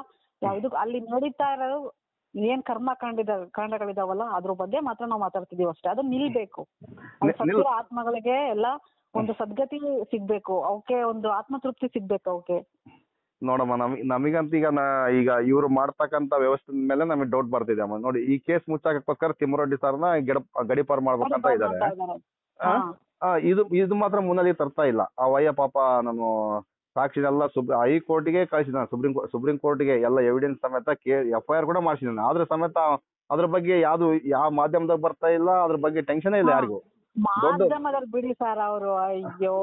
ಇದಕ್ಕೆ ಅಲ್ಲಿ ನಡೀತಾ ಇರೋದು ಏನ್ ಕಾಂಡಗಳಿದಾವಲ್ಲ ಅದ್ರ ಬಗ್ಗೆ ಮಾತ್ರ ನಾವು ಮಾತಾಡ್ತಿದೀವಿ ಅಷ್ಟೇ. ಅದು ನಿಲ್ಬೇಕು. ಸತ್ತಿರೋ ಆತ್ಮಗಳಿಗೆ ಎಲ್ಲ ಒಂದು ಸದ್ಗತಿ ಸಿಗ್ಬೇಕು, ಅವಕ್ಕೆ ಒಂದು ಆತ್ಮತೃಪ್ತಿ ಸಿಗ್ಬೇಕು ಅವಕ್ಕೆ. ನೋಡಮ್ಮ, ನಮಗಂತ ಈಗ ಇವ್ರು ಮಾಡ್ತಕ್ಕಂತ ವ್ಯವಸ್ಥೆ ಮೇಲೆ ನಮಗೆ ಡೌಟ್ ಬರ್ತಿದೆ ಅಮ್ಮ. ನೋಡಿ, ಈ ಕೇಸ್ ಮುಚ್ಚಾಕೋಸ್ಕರ ತಿಮ್ಮರೊಡ್ಡಿ ಸರ್ನ ಗಡಿಪಾರು ಮಾಡ್ಬೇಕಂತ ಇದ್ದಾರೆ. ಇದು ಮಾತ್ರ ಮುನ್ನೆಲೆಗೆ ತರ್ತಾ ಇಲ್ಲ. ಆ ವಯ್ಯ ಪಾಪ ನಾನು ಸಾಕ್ಷಿನೆಲ್ಲ ಹೈಕೋರ್ಟ್ಗೆ ಕಳಿಸಿದ್ದಾನೆ, ಸುಪ್ರೀಂ ಕೋರ್ಟ್ಗೆ ಎಲ್ಲ ಎವಿಡೆನ್ಸ್ ಸಮೇತ FIR ಕೂಡ ಮಾಡಿಸಿದ್ದಾನೆ. ಆದ್ರೆ ಸಮೇತ ಅದ್ರ ಬಗ್ಗೆ ಯಾವ ಮಾಧ್ಯಮದಾಗ ಬರ್ತಾ ಇಲ್ಲ, ಅದ್ರ ಬಗ್ಗೆ ಟೆನ್ಷನ್ ಇಲ್ಲ ಯಾರಿಗೂ. ಮಾಧ್ಯಮದಲ್ಲಿ ಬಿಡಿ ಸರ್, ಅವರು ಅಯ್ಯೋ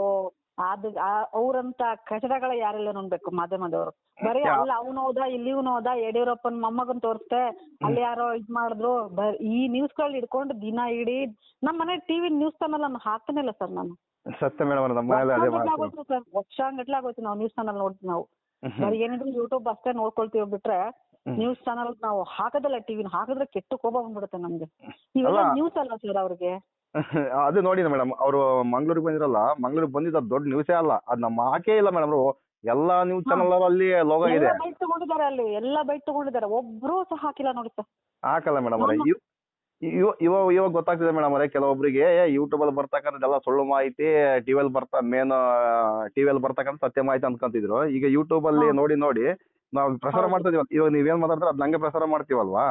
ಅವ್ರಂತ ಕಚಡಗಳ ಯಾರೆಲ್ಲ ನೋಡ್ಬೇಕು ಮಾಧ್ಯಮದವರು. ಬರೀ ಅಲ್ಲ ಅವ್ನು ಹೋದ, ಇಲ್ಲಿವ್ನು ಹೋದ, ಯಡಿಯೂರಪ್ಪನ ಮೊಮ್ಮಗನ್ ತೋರಿಸ್ತೆ, ಅಲ್ಲಿ ಯಾರೋ ಇದ್ ಮಾಡಿದ್ರು, ಈ ನ್ಯೂಸ್ಗಳು ಹಿಡ್ಕೊಂಡು ದಿನ ಇಡೀ ನಮ್ಮ ಮನೆ ಟಿವಿ ನ್ಯೂಸ್ ಚಾನಲ್ ನಾನು ಹಾಕ್ತಾನೆ ಇಲ್ಲ ಸರ್. ನಾನು ಸತ್ಯ ಮೇಡಮ್, ನಮ್ಮ ಮನೇಲಿ ಅದೇ ಸರ್, ವರ್ಷಾಂಗಟ್ಲೆ ಆಗೋಯ್ತು ನಾವು ನ್ಯೂಸ್ ಚಾನಲ್ ನೋಡ್ತೀವಿ. ನಾವು ಬರೀ ಏನಿದ್ರು ಯೂಟ್ಯೂಬ್ ಅಷ್ಟೇ ನೋಡ್ಕೊಳ್ತೀವಿ ಬಿಟ್ರೆ ನ್ಯೂಸ್ ಚಾನಲ್ ನಾವು ಹಾಕದಲ್ಲ. ಟಿವಿನ ಹಾಕಿದ್ರೆ ಕೆಟ್ಟ ಕೋಪ ಬಂದ್ಬಿಡುತ್ತೆ ನಮ್ಗೆ. ಇವೆಲ್ಲ ನ್ಯೂಸ್ ಅಲ್ಲ ಸರ್ ಅವ್ರಿಗೆ. ಅದು ನೋಡಿ ಮೇಡಮ್, ಅವರು ಮಂಗ್ಳೂರಿಗೆ ಬಂದಿರಲ್ಲ, ಮಂಗ್ಳೂರಿಗೆ ಬಂದಿದ್ದ ದೊಡ್ಡ ನ್ಯೂಸೇ ಅಲ್ಲ, ಅದ್ ನಮ್ಮ ಹಾಕೇ ಇಲ್ಲ ಮೇಡಮ್. ಎಲ್ಲಾ ನ್ಯೂಸ್ ಚಾನಲ್ ಅಲ್ಲಿ ಲೋಗೋ ಇದೆ, ಬೈಟ್ ತಗೊಂಡಿದ್ದಾರೆ, ಅಲ್ಲಿ ಎಲ್ಲ ಬೈಟ್ ತಗೊಂಡಿದ್ದಾರೆ, ಒಬ್ರು ಸಹ ಹಾಕಿಲ್ಲ ನೋಡಿ ಸರ್. ಹಾಕಲ್ಲ ಮೇಡಮ್ ಅವರೇ. ಇವಾಗ ಗೊತ್ತಾಗ್ತಿದೆ ಮೇಡಮ್ ಅವರೇ, ಕೆಲವೊಬ್ಬರಿಗೆ ಯೂಟ್ಯೂಬ್ ಅಲ್ಲಿ ಬರ್ತಕ್ಕಂಥದ್ದೆಲ್ಲ ಸುಳ್ಳು ಮಾಹಿತಿ, ಟಿವಿಯಲ್ಲಿ ಬರ್ತಕ್ಕಂಥ ಸತ್ಯ ಮಾಹಿತಿ ಅನ್ಕೊಂತಿದ್ರು. ಈಗ ಯೂಟ್ಯೂಬ್ ಅಲ್ಲಿ ನೋಡಿ ನಾವು ಪ್ರಸಾರ ಮಾಡ್ತಾ ಇದೀವಿ. ಇವಾಗ ನೀವೇನ್ ಮಾತಾಡ್ತಾರೆ ಅದ್ ನಂಗೆ ಪ್ರಸಾರ ಮಾಡ್ತೀವಲ್ವಾ?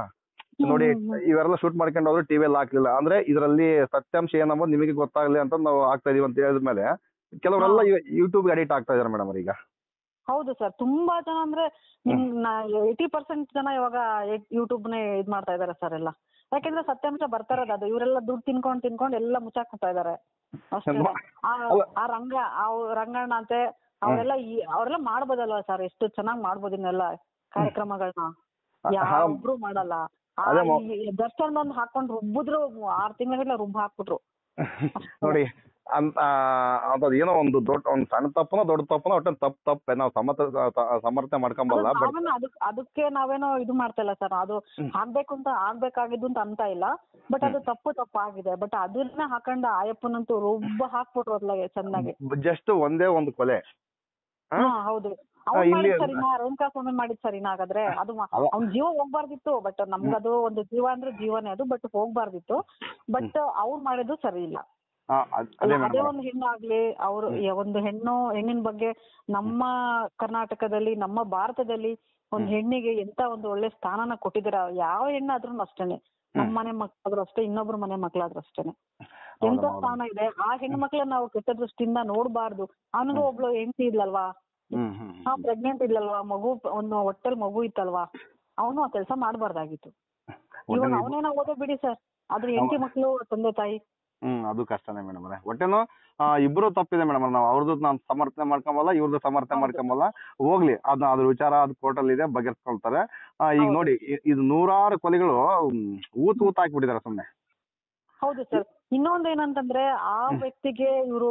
ನೋಡಿ, ಇವೆಲ್ಲ ಶೂಟ್ ಮಾಡ್ಕೊಂಡು ಹೋದ್ರು ಟಿವಿಯಲ್ಲಿ ಹಾಕ್ಲಿಲ್ಲ ಅಂದ್ರೆ ಇದರಲ್ಲಿ ಸತ್ಯಾಂಶ ಏನಂಬುದು ನಿಮಗೆ ಗೊತ್ತಾಗ್ಲಿ ಅಂತ ನಾವು ಹಾಕ್ತಾ ಇದೀವಿ ಅಂತ ಹೇಳಿದ್ಮೇಲೆ ಕೆಲವರೆಲ್ಲ ಯೂಟ್ಯೂಬ್ಗೆ ಅಡಿಕ್ಟ್ ಆಗ್ತಾ ಇದಾರೆ ಮೇಡಮ್ ಈಗ. ಹೌದು ಸರ್, ತುಂಬಾ ಜನ ಅಂದ್ರೆ 80% ಜನ ಇವಾಗ ಯೂಟ್ಯೂಬ್ನೇ ಇದ್ ಮಾಡ್ತಾ ಇದಾರೆ ಸರ್ ಎಲ್ಲ. ಯಾಕೆಂದ್ರೆ ಸತ್ಯಾಂಶ ಬರ್ತಾ ಇರೋದು ಅದು. ಇವರೆಲ್ಲ ದುಡ್ಡು ತಿನ್ಕೊಂಡು ಎಲ್ಲ ಮುಚ್ಚಾಕ್ತಾ ಇದಾರೆ ಅಷ್ಟೇ. ರಂಗಣ್ಣ ಅಂತೆ ಅವರೆಲ್ಲ ಮಾಡ್ಬೋದಲ್ವಾ ಸರ್? ಎಷ್ಟು ಚೆನ್ನಾಗ್ ಮಾಡ್ಬೋದು ಇನ್ನೆಲ್ಲ ಕಾರ್ಯಕ್ರಮಗಳನ್ನ. ಯಾರೊಬ್ರು ಮಾಡಲ್ಲ. ದರ್ಶನ್ ಒಂದು ಹಾಕೊಂಡು ರುಬ್ಬಿದ್ರು 6 ತಿಂಗಳ ರುಬ್ಬ ಹಾಕ್ಬಿಟ್ರು ನೋಡಿ. ಅಂತದ್ ಏನೋ ಒಂದು ಸಣ್ಣ ತಪ್ಪನ ದೊಡ್ಡ ತಪ್ಪನ ಒಟ್ಟು ತಪ್ಪೆ ನಾವು ಸಮರ್ಥನೆ ಮಾಡ್ಕೊಂಬಲ್ಲ. ಅದಕ್ಕೆ ನಾವೇನೋ ಇದು ಮಾಡ್ತಾ ಇಲ್ಲ ಸರ್. ಅದು ಆಗ್ಬೇಕಾಗಿದ್ದು ಅಂತ ಇಲ್ಲ. ಬಟ್ ಅದು ತಪ್ಪಾಗಿದೆ. ಬಟ್ ಅದನ್ನ ಹಾಕೊಂಡ ಆಯಪ್ಪನಂತೂ ರುಬ್ಬ ಹಾಕ್ಬಿಟ್ರು ಅದ್ಲಾಗೆ ಚೆನ್ನಾಗಿ. ಜಸ್ಟ್ ಒಂದೇ ಒಂದು ಕೊಲೆ. ಹೌದು, ಸರಿನಾ? ರೇಣುಕಾ ಸ್ವಾಮಿ ಮಾಡಿದ್ ಸರಿನಾ? ಹಾಗಾದ್ರೆ ಅದು ಅವ್ನ ಜೀವ ಹೋಗ್ಬಾರ್ದಿತ್ತು. ಬಟ್ ನಮ್ಗದು ಒಂದು ಜೀವ ಅಂದ್ರೆ ಜೀವನೇ ಅದು. ಬಟ್ ಹೋಗ್ಬಾರ್ದಿತ್ತು. ಬಟ್ ಅವ್ರು ಮಾಡಿದ್ದು ಸರಿ ಇಲ್ಲ. ಅದೇ ಒಂದು ಹೆಣ್ಣಾಗ್ಲಿ, ಅವ್ರು ಒಂದು ಹೆಣ್ಣಿನ ಬಗ್ಗೆ ನಮ್ಮ ಕರ್ನಾಟಕದಲ್ಲಿ, ನಮ್ಮ ಭಾರತದಲ್ಲಿ ಒಂದು ಹೆಣ್ಣಿಗೆ ಎಂತ ಒಂದು ಒಳ್ಳೆ ಸ್ಥಾನನ ಕೊಟ್ಟಿದಾರ. ಯಾವ ಹೆಣ್ಣಾದ್ರೂ ಅಷ್ಟೇನೆ, ನಮ್ಮ ಮನೆ ಮಕ್ಳಾದ್ರೂ ಅಷ್ಟೇ, ಇನ್ನೊಬ್ರು ಮನೆ ಮಕ್ಳಾದ್ರೂ ಅಷ್ಟೇನೆ ಎಂತ ಸ್ಥಾನ ಇದೆ. ಆ ಹೆಣ್ಣು ಮಕ್ಳನ್ನ ನಾವು ಕೆಟ್ಟ ದೃಷ್ಟಿಯಿಂದ ನೋಡ್ಬಾರ್ದು. ಅವನಿಗೂ ಒಬ್ಳು ಹೆಂಡತಿ ಇದ್ಲಲ್ವಾ, ಪ್ರೆಗ್ನೆಂಟ್ ಇದ್ಲಲ್ವಾ, ಒಂದು ಹೊಟ್ಟೆಲ್ ಮಗು ಇತ್ತಲ್ವಾ, ಅವನು ಆ ಕೆಲಸ ಮಾಡ್ಬಾರ್ದಾಗಿತ್ತು. ಇವಾಗ ಅವನೇನೋ ಓದೋ ಬಿಡಿ ಸರ್, ಆದ್ರೆ ಹೆಂಡತಿ ಮಕ್ಳು, ತಂದೆ ತಾಯಿ, ಅದು ಕಷ್ಟನೇ ಮೇಡಮ್ ಅವರೇ. ಒಟ್ಟೇನು ಇಬ್ರು ತಪ್ಪಿದೆ ಮೇಡಮ್. ನಾವು ಅವ್ರದ್ದು ನಾವು ಸಮರ್ಥನೆ ಮಾಡ್ಕೊಂಬಲ್ಲ, ಇವ್ರದ್ದು ಸಮರ್ಥನೆ ಮಾಡ್ಕೊಂಬಲ್ಲ. ಹೋಗ್ಲಿ, ಅದ್ರ ವಿಚಾರ ಅದು ಕೋರ್ಟಲ್ಲಿ ಇದೆ, ಬಗೆಹರಿಸ್ಕೊಳ್ತಾರೆ. ಈಗ ನೋಡಿ, ಇದು 100 ಕೊಲೆಗಳು ಊತ್ ಹಾಕ್ಬಿಟ್ಟಿದ್ದಾರೆ ಸುಮ್ನೆ. ಹೌದು ಸರ್. ಇನ್ನೊಂದ್ ಏನಂತಂದ್ರೆ ಆ ವ್ಯಕ್ತಿಗೆ ಇವರು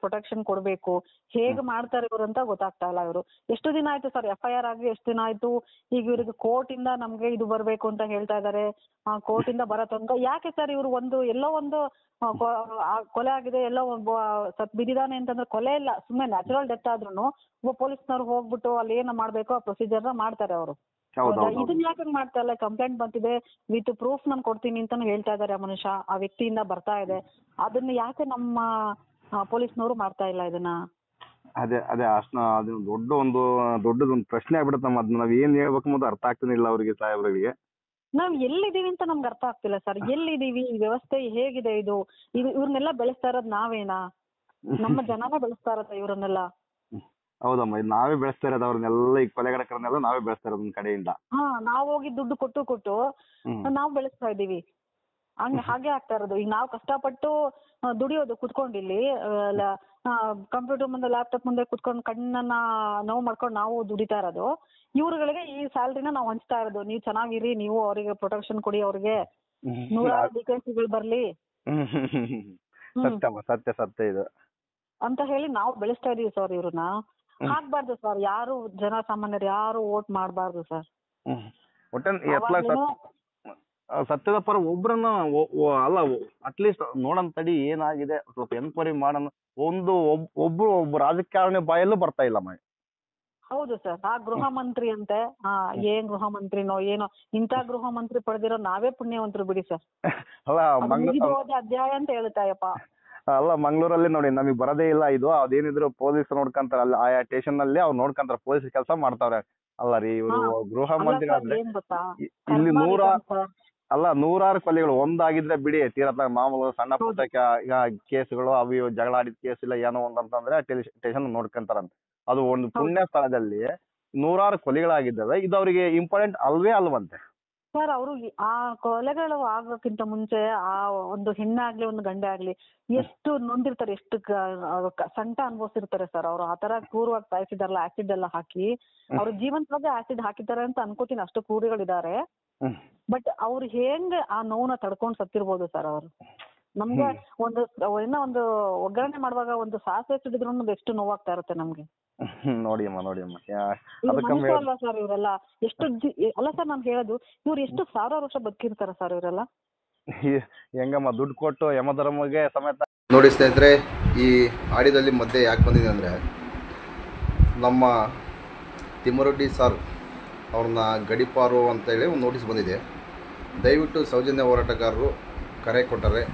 ಪ್ರೊಟೆಕ್ಷನ್ ಕೊಡ್ಬೇಕು, ಹೇಗ್ ಮಾಡ್ತಾರೆ ಇವ್ರು ಅಂತ ಗೊತ್ತಾಗ್ತಾ ಇಲ್ಲ. ಇವರು ಎಷ್ಟು ದಿನ ಆಯ್ತು ಸರ್ FIR ಆಗಿ, ಎಷ್ಟು ದಿನ ಆಯ್ತು, ಈಗ ಇವ್ರಿಗೆ ಕೋರ್ಟ್ ಇಂದ ನಮ್ಗೆ ಇದು ಬರ್ಬೇಕು ಅಂತ ಹೇಳ್ತಾ ಇದಾರೆ, ಕೋರ್ಟ್ ಇಂದ ಬರತ್ತಂತ. ಯಾಕೆ ಸರ್ ಇವ್ರು ಎಲ್ಲೋ ಒಂದು ಕೊಲೆ ಆಗಿದೆ, ಎಲ್ಲೋ ಒಬ್ಬ ಸತ್ ಬಿದ್ದಿದಾನೆ ಅಂತಂದ್ರೆ ಕೊಲೆ ಇಲ್ಲ, ಸುಮ್ಮನೆ ನ್ಯಾಚುರಲ್ ಡೆತ್ ಆದ್ರೂ ಒಬ್ಬ ಪೊಲೀಸ್ನವ್ರು ಹೋಗ್ಬಿಟ್ಟು ಅಲ್ಲಿ ಏನ ಮಾಡ್ಬೇಕು ಆ ಪ್ರೊಸೀಜರ್ ನ ಮಾಡ್ತಾರೆ ಅವರು. ಇದನ್ನ ಯಾಕೆ ಮಾಡ್ತಾ ಇಲ್ಲ? ಕಂಪ್ಲೇಂಟ್ ಬಂದಿದೆ, ವಿತ್ ಪ್ರೂಫ್ ನಾನು ಕೊಡ್ತೀನಿ ಅಂತಾನು ಹೇಳ್ತಾ ಇದಾರೆ ಆ ಮನುಷ್ಯ, ಆ ವ್ಯಕ್ತಿಯಿಂದ ಬರ್ತಾ ಇದೆ. ಅದನ್ನ ಯಾಕೆ ನಮ್ಮ ಪೊಲೀಸ್ನವರು ಮಾಡ್ತಾ ಇಲ್ಲ ಇದನ್ನ? ಅದೇ ಅದೇ ಅಷ್ಟು ಅದು ದೊಡ್ಡದೊಂದು ಪ್ರಶ್ನೆ ಆಗ್ಬಿಡುತ್ತೆ. ಅದನ್ನ ನಾವ್ ಏನ್ ಹೇಳ್ಬೇಕು ಅನ್ನೋದು ಅರ್ಥ ಆಗ್ತಾನಿಲ್ಲ ಅವರಿಗೆ, ಸಾಹೇಬ್ರಿಗೆ. ನಾವ್ ಎಲ್ಲಿದೀವಿ ಅಂತ ನಮ್ಗೆ ಅರ್ಥ ಆಗ್ತಿಲ್ಲ ಸರ್. ಎಲ್ಲಿದೀವಿ, ಈ ವ್ಯವಸ್ಥೆ ಹೇಗಿದೆ, ಇವ್ರನ್ನೆಲ್ಲ ಬೆಳೆಸ್ತಾ ಇರೋದ್ ನಾವೇನಾ? ನಮ್ಮ ಜನನೇ ಬೆಳೆಸ್ತಾ ಇರತ್ತೆ ಇವ್ರನ್ನೆಲ್ಲ. ಹೌದಮ್ಮ, ಇದು ನಾವೇ ಬೆಳೆಸ್ತಾ ಇರೋದು ಅವ್ರನ್ನೆಲ್ಲ, ಈ ಕೊಲೆಗಡಕರನ್ನೆಲ್ಲ ನಾವೇ ಬೆಳೆಸ್ತಾ ಇರೋದು ಒಂದ್ ಕಡೆಯಿಂದ. ನಾವ್ ಹೋಗಿ ದುಡ್ಡು ಕೊಟ್ಟು ನಾವ್ ಬೆಳೆಸ್ತಾ ಇದೀವಿ. ಹಾಗೆ ಆಗ್ತಾ ಇರೋದು. ಈಗ ನಾವು ಕಷ್ಟಪಟ್ಟು ದುಡಿಯೋದು ಕುತ್ಕೊಂಡು ಇಲ್ಲಿ ಕಂಪ್ಯೂಟರ್ ಮುಂದೆ, ಲ್ಯಾಪ್ಟಾಪ್ ಮುಂದೆ ಕುತ್ಕೊಂಡು ಕಣ್ಣನ್ನ ನೋವು ಮಾಡ್ಕೊಂಡು ನಾವು ದುಡಿತಾ ಇರೋದು. ಇವ್ರುಗಳಿಗೆ ಈ ಸ್ಯಾಲ್ರಿನ ನಾವು ಹಂಚ್ತಾ ಇರೋದು. ನೀವು ಚೆನ್ನಾಗಿರಿ, ನೀವು ಅವರಿಗೆ ಪ್ರೊಟೆಕ್ಷನ್ ಕೊಡಿ, ಅವ್ರಿಗೆ 100 ಡಿಕೆನ್ಸಿಗಳು ಬರ್ಲಿ ಸತ್ಯ ಇದು ಅಂತ ಹೇಳಿ ನಾವು ಬೆಳೆಸ್ತಾ ಇದೀವಿ ಸರ್ ಇವ್ರನ್ನ. ಹಾಕ್ಬಾರ್ದು ಸರ್, ಯಾರು ಜನಸಾಮಾನ್ಯರು ಯಾರು ವೋಟ್ ಮಾಡಬಾರ್ದು ಸರ್. ಸತ್ಯದ ಪರ ಒಬ್ರನ್ನ ಅಲ್ಲ, ಅಟ್ಲೀಸ್ಟ್ ನೋಡನ್ ತಡಿ ಏನಾಗಿದೆ, ಸ್ವಲ್ಪ ಎನ್ಕ್ವೈರಿ ಮಾಡೋಣ. ಒಬ್ಬ ರಾಜಕಾರಣಿ ಬಾಯಲ್ಲೂ ಬರ್ತಾ ಇಲ್ಲ ಮೈ. ಹೌದು ಸರ್, ಆ ಗೃಹ ಮಂತ್ರಿ ಅಂತೆ, ಏನ್ ಗೃಹ ಮಂತ್ರಿನೋ ಏನೋ, ಇಂತ ಗೃಹ ಮಂತ್ರಿ ಪಡೆದಿರೋ ನಾವೇ ಪುಣ್ಯವಂತರು ಬಿಡಿ ಸರ್. ಅಲ್ಲ ಅಧ್ಯಾಯ ಅಂತ ಹೇಳ್ತಾಯಪ್ಪ. ಅಲ್ಲ, ಮಂಗ್ಳೂರಲ್ಲಿ ನೋಡಿ ನಮಗ್ ಬರೋದೇ ಇಲ್ಲ ಇದು. ಅದೇನಿದ್ರು ಪೊಲೀಸ್ ನೋಡ್ಕಂತಾರ, ಅಲ್ಲಿ ಆಯಾ ಸ್ಟೇಷನ್ ನಲ್ಲಿ ಅವ್ರು ನೋಡ್ಕಂತಾರ, ಪೊಲೀಸ್ ಕೆಲಸ ಮಾಡ್ತಾವ್ರೆ. ಅಲ್ಲ ರೀ, ಇವರು ಗೃಹ ಮಂತ್ರಿ ಆದ್ರೆ ಇಲ್ಲಿ ನೂರಾರು ಕೊಲೆಗಳು ಒಂದಾಗಿದ್ರೆ ಬಿಡಿ, ತೀರತ್ನ ಮಾಮೂಲು ಸಣ್ಣ ಪುಟ್ಟ ಕೇಸ್ಗಳು, ಅವು ಇವು ಜಗಳ ಆಡಿದ ಕೇಸ್ ಇಲ್ಲ ಏನೋ ಒಂದಂತಂದ್ರೆ ಸ್ಟೇಷನ್ ನೋಡ್ಕೊಂತಾರಂತ. ಅದು ಒಂದು ಪುಣ್ಯ ಸ್ಥಳದಲ್ಲಿ ನೂರಾರು ಕೊಲೆಗಳಾಗಿದ್ದಾವೆ. ಇದು ಅವರಿಗೆ ಇಂಪಾರ್ಟೆಂಟ್ ಅಲ್ವೇ ಅಲ್ವಂತೆ ಸರ್. ಅವರು ಆ ಕೊಲೆಗಳು ಆಗೋಕ್ಕಿಂತ ಮುಂಚೆ ಆ ಒಂದು ಹೆಣ್ಣಾಗ್ಲಿ ಒಂದು ಗಂಡೆ ಆಗ್ಲಿ ಎಷ್ಟು ನೊಂದಿರ್ತಾರೆ, ಎಷ್ಟು ಸಂಕಟ ಅನುಭವಿಸಿರ್ತಾರೆ ಸರ್. ಅವ್ರು ಆತರ ಕ್ರೂರವಾಗಿ ಸಾಯಿಸಿದಾರಲ್ಲ, ಆಸಿಡ್ ಎಲ್ಲ ಹಾಕಿ, ಅವ್ರ ಜೀವಂತವಾಗಿ ಆಸಿಡ್ ಹಾಕಿದ್ದಾರೆ ಅಂತ ಅನ್ಕೋತೀನಿ, ಅಷ್ಟು ಕ್ರೂರಿಗಳಿದ್ದಾರೆ. ಬಟ್ ಅವ್ರು ಹೆಂಗ್ ಆ ನೋವನ್ನ ತಡ್ಕೊಂಡ್ ಸತ್ತಿರ್ಬೋದು ಸರ್ ಅವರು. ನಮ್ಗೆ ಒಂದು ಒಗ್ಗರಣೆ ಮಾಡುವಾಗ ಒಂದು ಸಾಸಿವೆ ಸಿಡಿದ್ರು ಎಷ್ಟು ನೋವಾಗ್ತಾ ಇರುತ್ತೆ ನಮ್ಗೆ. ನೋಡಿಯಮ್ಮ ಅಲ್ವಾ ಸರ್ ಇವರೆಲ್ಲ? ಎಷ್ಟು ಅಲ್ಲ ಸರ್, ನಾನು ಹೇಳೋದು, ಇವ್ರು ಎಷ್ಟು 1000 ವರ್ಷ ಬದುಕಿರ್ತಾರ ಸರ್ ಇವರೆಲ್ಲ? ಹೆಂಗಮ್ಮ ದುಡ್ಡು ಕೊಟ್ಟು ಯಮಧರ್ಮಗೆ ಸಮೇತ. ನೋಡಿ ಸ್ನೇಹಿತರೆ, ಈ ಆಡಿಯೋದಲ್ಲಿ ಮಧ್ಯೆ ಯಾಕೆ ಬಂದಿದೆ ಅಂದರೆ, ನಮ್ಮ ತಿಮ್ಮರೊಡ್ಡಿ ಸರ್ ಅವ್ರನ್ನ ಗಡೀಪಾರು ಅಂತೇಳಿ ಒಂದು ನೋಟಿಸ್ ಬಂದಿದೆ. ದಯವಿಟ್ಟು ಸೌಜನ್ಯ ಹೋರಾಟಗಾರರು ಕರೆ ಕೊಟ್ಟರೆ,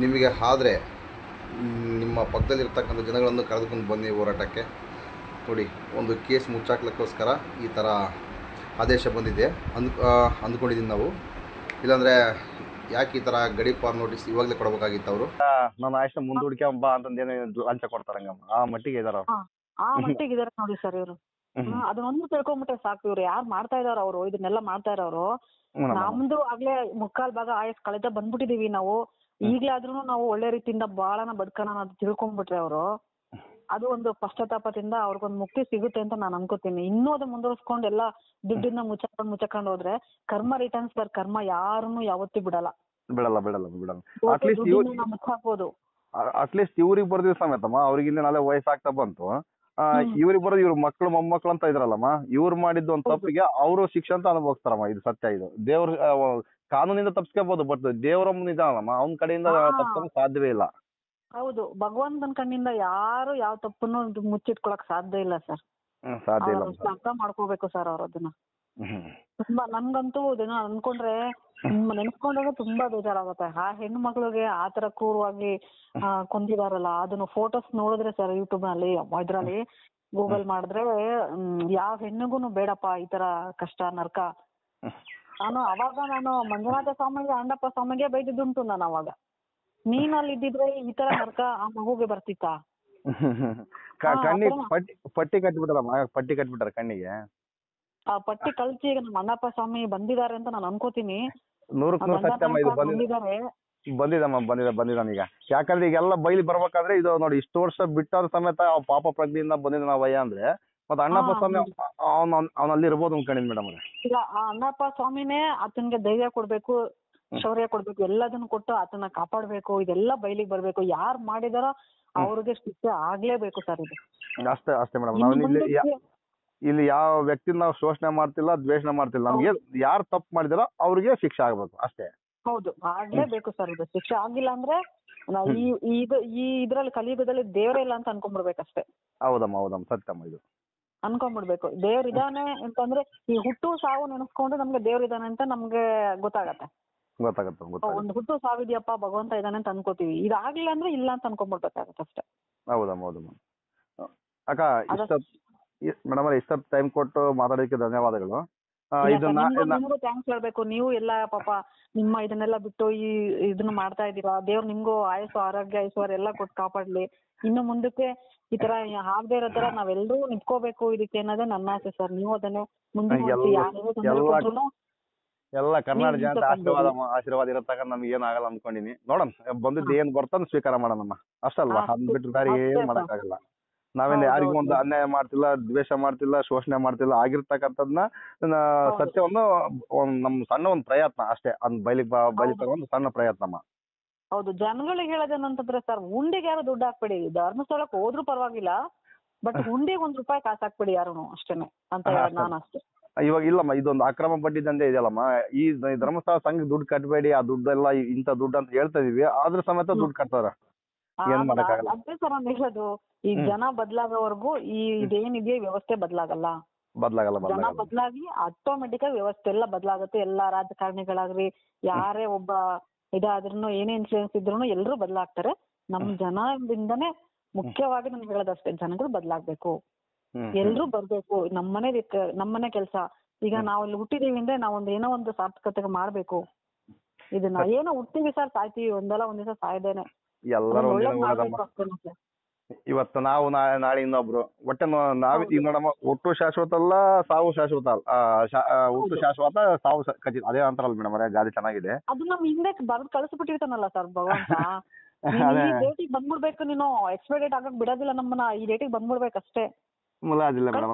ನಿಮಗೆ ಆದರೆ ನಿಮ್ಮ ಪಕ್ಕದಲ್ಲಿರ್ತಕ್ಕಂಥ ಜನಗಳನ್ನು ಕರೆದುಕೊಂಡು ಬನ್ನಿ ಹೋರಾಟಕ್ಕೆ. ನೋಡಿ, ಒಂದು ಕೇಸ್ ಮುಚ್ಚಾಕ್ಲಿಕ್ಕೋಸ್ಕರ ಈ ಥರ ಆದೇಶ ಬಂದಿದೆ ಅಂದ್ಕೊಂಡಿದ್ದೀನಿ ನಾವು. ಇಲ್ಲಾಂದರೆ ಯಾಕೆ ಈ ಥರ ಗಡೀಪಾರು ನೋಟಿಸ್ ಇವಾಗಲೇ ಕೊಡಬೇಕಾಗಿತ್ತು ಅವರು? ನಾನು ಆಯ್ತು ಮುಂದೂಡಿಕೆ ಬಾ ಅಂತಂದೇನು ಲಂಚ ಕೊಡ್ತಾರಂಗಮ್ಮ, ಆ ಮಟ್ಟಿಗೆ ಇದಾರ. ಆ ಮಟ್ಟಿಗೆ ಇದಾರೆ ನೋಡಿ ಸರ್ ಇವರು. ಅದನ್ನೊಂದು ತಿಳ್ಕೊಂಬಿಟ್ರೆ ಸಾಕು, ಇವ್ರು ಯಾರು ಮಾಡ್ತಾ ಇದಾರ ಅವರು, ಇದನ್ನೆಲ್ಲ ಮಾಡ್ತಾ ಇರೋರು. ನಮ್ದು ಆಗ್ಲೇ ಮುಕ್ಕಾಲ್ ಭಾಗ ಆಯಸ್ ಕಳೆದ ಬಂದ್ಬಿಟ್ಟಿದೀವಿ ನಾವು. ಈಗ್ಲಾದ್ರೂ ನಾವು ಒಳ್ಳೆ ರೀತಿಯಿಂದ ಬಾಳನ ಬದುಕನ ಅದು ತಿಳ್ಕೊಂಡ್ಬಿಟ್ರೆ ಅವರು, ಅದು ಒಂದು ಪಶ್ಚಾತ್ತಾಪದಿಂದ ಅವ್ರಿಗೊಂದು ಮುಕ್ತಿ ಸಿಗುತ್ತೆ ಅಂತ ನಾನು ಅನ್ಕೋತೀನಿ. ಇನ್ನೂ ಅದು ಮುಂದುವರ್ಸ್ಕೊಂಡು ಎಲ್ಲ ದುಡ್ಡಿಂದ ಮುಚ್ಚಕೊಂಡು ಹೋದ್ರೆ ಕರ್ಮ ರಿಟರ್ನ್ಸ್ ಬರ್ ಕರ್ಮ, ಯಾರನ್ನು ಯಾವತ್ತೂ ಬಿಡಲ್ಲ. ಮುಚ್ಚಾಕ್ಬೋದು. ಅಟ್ಲೀಸ್ಟ್ ಇವ್ರಿಗೆ ಬರ್ದಿವ್ ಸಮೇತಮ್ಮ, ಅವ್ರಿಗಿಂದ ನಾಳೆ ವಯಸ್ಸಾಗ್ತಾ ಬಂತು, ಇವ್ರಿಗೆ ಬರೋದು ಇವ್ರ ಮಕ್ಳು ಮೊಮ್ಮಕ್ಳು ಅಂತ ಇದ್ರಲ್ಲಮ್ಮ, ಇವ್ರು ಮಾಡಿದ್ದು ಒಂದು ತಪ್ಪಿಗೆ ಅವರು ಶಿಕ್ಷೆ ಅಂತ ಅನುಭವಿಸ್ತಾರಮ್ಮ. ಇದು ಸತ್ಯ. ಇದು ದೇವ್ರ ಕಾನೂನಿಂದ ತಪ್ಪಿಸ್ಕೋಬಹುದು, ಬಟ್ ದೇವರ ಮುಂದಿದ್ದಾನಮ್ಮ, ಅವನ ಕಡೆಯಿಂದ ತಪ್ಪಿಸೋಕೆ ಸಾಧ್ಯವೇ ಇಲ್ಲ. ಹೌದು, ಭಗವಂತನ ಕಣ್ಣಿಂದ ಯಾರು ಯಾವ ತಪ್ಪನ್ನು ಮುಚ್ಚಿಟ್ಕೊಳಕ್ ಸಾಧ್ಯ ಇಲ್ಲ ಸರ್. ಸಾಧ್ಯ ಇಲ್ಲ, ಅರ್ಥ ಮಾಡ್ಕೋಬೇಕು ಸರ್ ಅವ್ರ ಅದನ್ನ. ತುಂಬಾ ನಮ್ಗಂತೂ ಇದನ್ನ ಅನ್ಕೊಂಡ್ರೆ, ನೆನ್ಸ್ಕೊಂಡಾಗ ತುಂಬಾ ಬೇಜಾರಾಗುತ್ತೆ. ಆ ಹೆಣ್ಣು ಮಕ್ಳಿಗೆ ಆತರ ಕ್ರೂರವಾಗಿ ಕೊಂದಿದಾರಲ್ಲ, ಅದನ್ನ ಫೋಟೋಸ್ ನೋಡಿದ್ರೆ ಸರ್ ಯೂಟ್ಯೂಬ್ ನಲ್ಲಿ ಇದ್ರಲ್ಲಿ ಗೂಗಲ್ ಮಾಡಿದ್ರೆ, ಯಾವ ಹೆಣ್ಣಿಗೂ ಬೇಡಪ್ಪ ಈ ತರ ಕಷ್ಟ ನರ್ಕ. ನಾನು ಮಂಜುನಾಥ ಸ್ವಾಮಿಗೆ, ಅಣ್ಣಪ್ಪ ಸ್ವಾಮಿಗೆ ಬೈದಿದ್ದುಂಟು ನಾನು ಅವಾಗ. ನೀನ್ ಅಲ್ಲಿ ಇದ್ದಿದ್ರೆ ಈ ತರ ನರ್ಕ ಆ ಮಗುಗೆ ಬರ್ತಿತ್ತ? ಪಟ್ಟಿ ಕಟ್ಬಿಟ್ಟಾರ ಕಣ್ಣಿಗೆ. ಆ ಪಟ್ಟಿ ಕಳ್ಸಿ ಈಗ ನಮ್ಮ ಅಣ್ಣಪ್ಪ ಸ್ವಾಮಿ ಬಂದಿದ್ದಾರೆ ಅಂತ ನಾನು ಅನ್ಕೋತೀನಿ. 100% ಬಂದಿದ್ದಾನ ಈಗ. ಯಾಕಂದ್ರೆ ಈಗೆಲ್ಲ ಬೈಲಿ ಬರ್ಬೇಕಾದ್ರೆ ಇದು ನೋಡಿ, ಇಷ್ಟು ವರ್ಷ ಬಿಟ್ಟಾದ ಸಮೇತ ಪಾಪ ಪ್ರಜ್ಞೆಯಿಂದ ಬಂದಿದ್ದ ನಾವಯ್ಯ ಅಂದ್ರೆ, ಮತ್ತೆ ಅಣ್ಣಪ್ಪ ಸ್ವಾಮಿ ಅವನಲ್ಲಿ ಇರ್ಬೋದು ಅನ್ಕೊಂಡಿದ್ ಮೇಡಮ್. ಈಗ ಆ ಅಣ್ಣಪ್ಪ ಸ್ವಾಮಿನೇ ಆತನ್ಗೆ ಧೈರ್ಯ ಕೊಡ್ಬೇಕು, ಶೌರ್ಯ ಕೊಡ್ಬೇಕು, ಎಲ್ಲದನ್ನು ಕೊಟ್ಟು ಆತನ ಕಾಪಾಡ್ಬೇಕು, ಇದೆಲ್ಲ ಬಯಲಿಗೆ ಬರ್ಬೇಕು. ಯಾರು ಮಾಡಿದಾರೋ ಅವ್ರಿಗೆ ಶಿಕ್ಷೆ ಆಗ್ಲೇಬೇಕು ಸರ್ ಇದು. ಅಷ್ಟೇ ಅಷ್ಟೇ ಮೇಡಮ್. ನಾವು ಇಲ್ಲಿ ಯಾವ ವ್ಯಕ್ತಿ ನಾವು ಶೋಷಣೆ ಮಾಡ್ತಿಲ್ಲ, ದ್ವೇಷಣೆ ಮಾಡ್ತಿಲ್ಲ. ನಮ್ಗೆ ಯಾರು ತಪ್ಪು ಮಾಡಿದಾರೋ ಅವ್ರಿಗೆ ಶಿಕ್ಷೆ ಆಗ್ಬೇಕು ಅಷ್ಟೇ. ಹೌದು, ಆಗ್ಲೇಬೇಕು ಸರ್ ಇದು. ಶಿಕ್ಷೆ ಆಗಿಲ್ಲ ಅಂದ್ರೆ ಈ ಇದ್ರಲ್ಲಿ ಕಲಿಯುಗದಲ್ಲಿ ದೇವರೇ ಇಲ್ಲ ಅಂತ ಅನ್ಕೊಂಡ್ಬಿಡ್ಬೇಕಷ್ಟೇ. ಹೌದಮ್ಮ ಸತ್ಯಮ್ಮ, ಇದು ಅನ್ಕೊಂಡ್ಬಿಡ್ಬೇಕು. ದೇವ್ರ ಇದಾನೆ ಅಂತಂದ್ರೆ ಈ ಹುಟ್ಟು ಸಾವು ನೆನೆಸ್ಕೊಂಡು ನಮ್ಗೆ ದೇವ್ರ ಇದಾನೆ ಅಂತ ನಮ್ಗೆ ಗೊತ್ತಾಗತ್ತೆ. ಒಂದು ಹುಟ್ಟು ಸಾವಿದ್ಯಪ್ಪ ಭಗವಂತ ಇದಾನೆ ಅಂತ ಅನ್ಕೋತೀವಿ. ಇದಾಗ್ಲಿಲ್ಲ ಅಂದ್ರೆ ಇಲ್ಲ ಅಂತ ಅನ್ಕೊಂಡ್ಬಿಡ್ಬೇಕಾಗತ್ತೆ ಅಷ್ಟೇ. ಹೌದಮ್ಮ. ಅಕ್ಕ ಮೇಡಮ್ ಇಷ್ಟೊತ್ತು ಟೈಮ್ ಕೊಟ್ಟು ಮಾತಾಡೋದಕ್ಕೆ ಧನ್ಯವಾದಗಳು. ನಿಮ್ಗೂ ಥ್ಯಾಂಕ್ಸ್ ಹೇಳ್ಬೇಕು. ನೀವು ಎಲ್ಲ ಪಾಪ ನಿಮ್ಮ ಇದನ್ನೆಲ್ಲ ಬಿಟ್ಟು ಇದನ್ನ ಮಾಡ್ತಾ ಇದ್ದೀರಾ. ದೇವ್ರು ನಿಮ್ಗೂ ಆಯುಸ್ಸು, ಆರೋಗ್ಯ, ಐಶ್ವರ್ಯ ಎಲ್ಲ ಕೊಟ್ಟು ಕಾಪಾಡ್ಲಿ. ಇನ್ನು ಮುಂದಕ್ಕೆ ಈ ತರ ಆಗದೆ ಇರೋ ತರ ನಾವೆಲ್ಲರೂ ನಿಂತ್ಕೋಬೇಕು ಇದಕ್ಕೆ ಅನ್ನೋದೇ ನನ್ನ ಆಸೆ ಸರ್. ನೀವು ಅದನ್ನೇ ಮುಂದೆ ಎಲ್ಲ ಕರ್ನಾಟಕ ಜನತೆ ಆಶೀರ್ವಾದ ಇರತ್ತಕ್ಕ ನಮ್ಗೆ ಏನಾಗಲ್ಲ ಅನ್ಕೊಂಡಿನಿ. ನೋಡೋಣ, ಬಂದಿದ್ದು ಏನ್ ಬರ್ತಾನ ಸ್ವೀಕಾರ ಮಾಡೋಣಮ್ಮ ಅಷ್ಟಲ್ವಾ. ಅದ್ ಬಿಟ್ಟು ಬೇರೆ ಏನ್ ಮಾಡಕ್ಕಾಗಲ್ಲ. ನಾವೇನು ಯಾರಿಗೂ ಒಂದು ಅನ್ಯಾಯ ಮಾಡ್ತಿಲ್ಲ, ದ್ವೇಷ ಮಾಡ್ತಿಲ್ಲ, ಶೋಷಣೆ ಮಾಡ್ತಿಲ್ಲ. ಆಗಿರ್ತಕ್ಕಂಥದ್ನ ಸತ್ಯವನ್ನು ನಮ್ ಸಣ್ಣ ಒಂದು ಪ್ರಯತ್ನ ಅಷ್ಟೇ. ಅದ್ ಬಯಲಿಗೆ ತಗೊಂಡು ಸಣ್ಣ ಪ್ರಯತ್ನಮ್ಮ. ಹೌದು, ಜನಗಳಿಗೆ ಹೇಳೋದೇನಂತಂದ್ರೆ ಸರ್, ಉಂಡಿಗೆ ಯಾರು ದುಡ್ಡು ಹಾಕ್ಬೇಡಿ. ಧರ್ಮಸ್ಥಳಕ್ಕೆ ಹೋದ್ರೂ ಪರವಾಗಿಲ್ಲ, ಬಟ್ ಉಂಡಿಗೆ ₹1 ಕಾಸು ಹಾಕ್ಬೇಡಿ ಯಾರು ಅಷ್ಟೇನೆ ಅಂತ ನಾನು ಅಷ್ಟೇ. ಇವಾಗ ಇಲ್ಲಮ್ಮ, ಇದೊಂದು ಅಕ್ರಮ ಬಡ್ಡಿ ದಂಧೆ ಇದೆಯಲ್ಲಮ್ಮ. ಈ ಧರ್ಮಸ್ಥಳ ಸಂಘ ದುಡ್ಡು ಕಟ್ಟಬೇಡಿ, ಆ ದುಡ್ಡೆಲ್ಲ ಇಂಥ ದುಡ್ಡು ಅಂತ ಹೇಳ್ತಾ ಇದೀವಿ, ಆದ್ರೂ ಸಮೇತ ದುಡ್ಡು ಕಟ್ತಾರ. ಏನ್ ಮಾಡಕ್ಕಾಗಲ್ಲ. ಅದೇ ಸರ್ ನಾನು ಹೇಳೋದು, ಈ ಜನ ಬದಲಾಗೋವರೆಗೂ ಇದೇನಿದೆಯೋ ವ್ಯವಸ್ಥೆ ಬದಲಾಗಲ್ಲ. ಜನ ಬದಲಾಗಿ ಆಟೋಮೆಟಿಕ್ ಆಗಿ ವ್ಯವಸ್ಥೆ ಎಲ್ಲ ಬದಲಾಗುತ್ತೆ. ಎಲ್ಲಾ ರಾಜಕಾರಣಿಗಳಾಗ್ರಿ, ಯಾರೇ ಒಬ್ಬ ಇದಾದ್ರೂ, ಏನೇ ಇನ್ಫ್ಲೂಯೆನ್ಸ್ ಇದ್ರು ಎಲ್ಲರೂ ಬದಲಾಗ್ತಾರೆ. ನಮ್ ಜನದಿಂದನೇ ಮುಖ್ಯವಾಗಿ ನಾನು ಹೇಳೋದಷ್ಟೇ, ಜನಗಳು ಬದಲಾಗ್ಬೇಕು, ಎಲ್ರೂ ಬರ್ಬೇಕು. ನಮ್ಮನೆ ಕೆಲಸ. ಈಗ ನಾವು ಇಲ್ಲಿ ಹುಟ್ಟಿದೀವಿ ಅಂದ್ರೆ ನಾವೊಂದು ಏನೋ ಒಂದು ಸಾರ್ಥಕತೆ ಮಾಡ್ಬೇಕು. ಇದನ್ನ ಏನೋ ಹುಟ್ತೀವಿ ಸರ್, ಸಾಯ್ತೀವಿ, ಒಂದಲ್ಲ ಒಂದ್ ದಿವಸ ಸಾಯ್ದೇನೆ. ಎಲ್ಲರೂ ಇವತ್ತು ನಾವು ನಾಳೆ ಇನ್ನೊಬ್ರು. ಒಟ್ಟೆ ನಾವ್ ಈಗ ನೋಡಮ್ಮ, ಒಟ್ಟು ಶಾಶ್ವತ ಅಲ್ಲ, ಸಾವು ಶಾಶ್ವತ ಅಲ್ಲ. ಒಟ್ಟು ಶಾಶ್ವತ, ಸಾವು ಖಚಿತ, ಅದೇ ಅಂತಾರಲ್ಲ ಮೇಡಮ್. ಗಾದೆ ಚೆನ್ನಾಗಿದೆ. ಅದು ನಮ್ ಹಿಂದೆ ಬರ್ದ್ ಕಳಿಸ್ಬಿಟ್ಟಿರ್ತಾನಲ್ಲ ಸರ್ ಭಗವಂತ. ಈ ಡೇಟಿಗೆ ಬಂದ್ಬಿಡ್ಬೇಕು, ನೀನು ಎಕ್ಸ್ಪೈರ್ ಡೇಟ್ ಆಗಕ್ ಬಿಡೋದಿಲ್ಲ ನಮ್ಮನ್ನ. ಈ ಡೇಟಿಗೆ ಬಂದ್ಬಿಡ್ಬೇಕು ಅಷ್ಟೇ. ಮುಲಾಜಿಲ್ಲ ಮೇಡಮ್.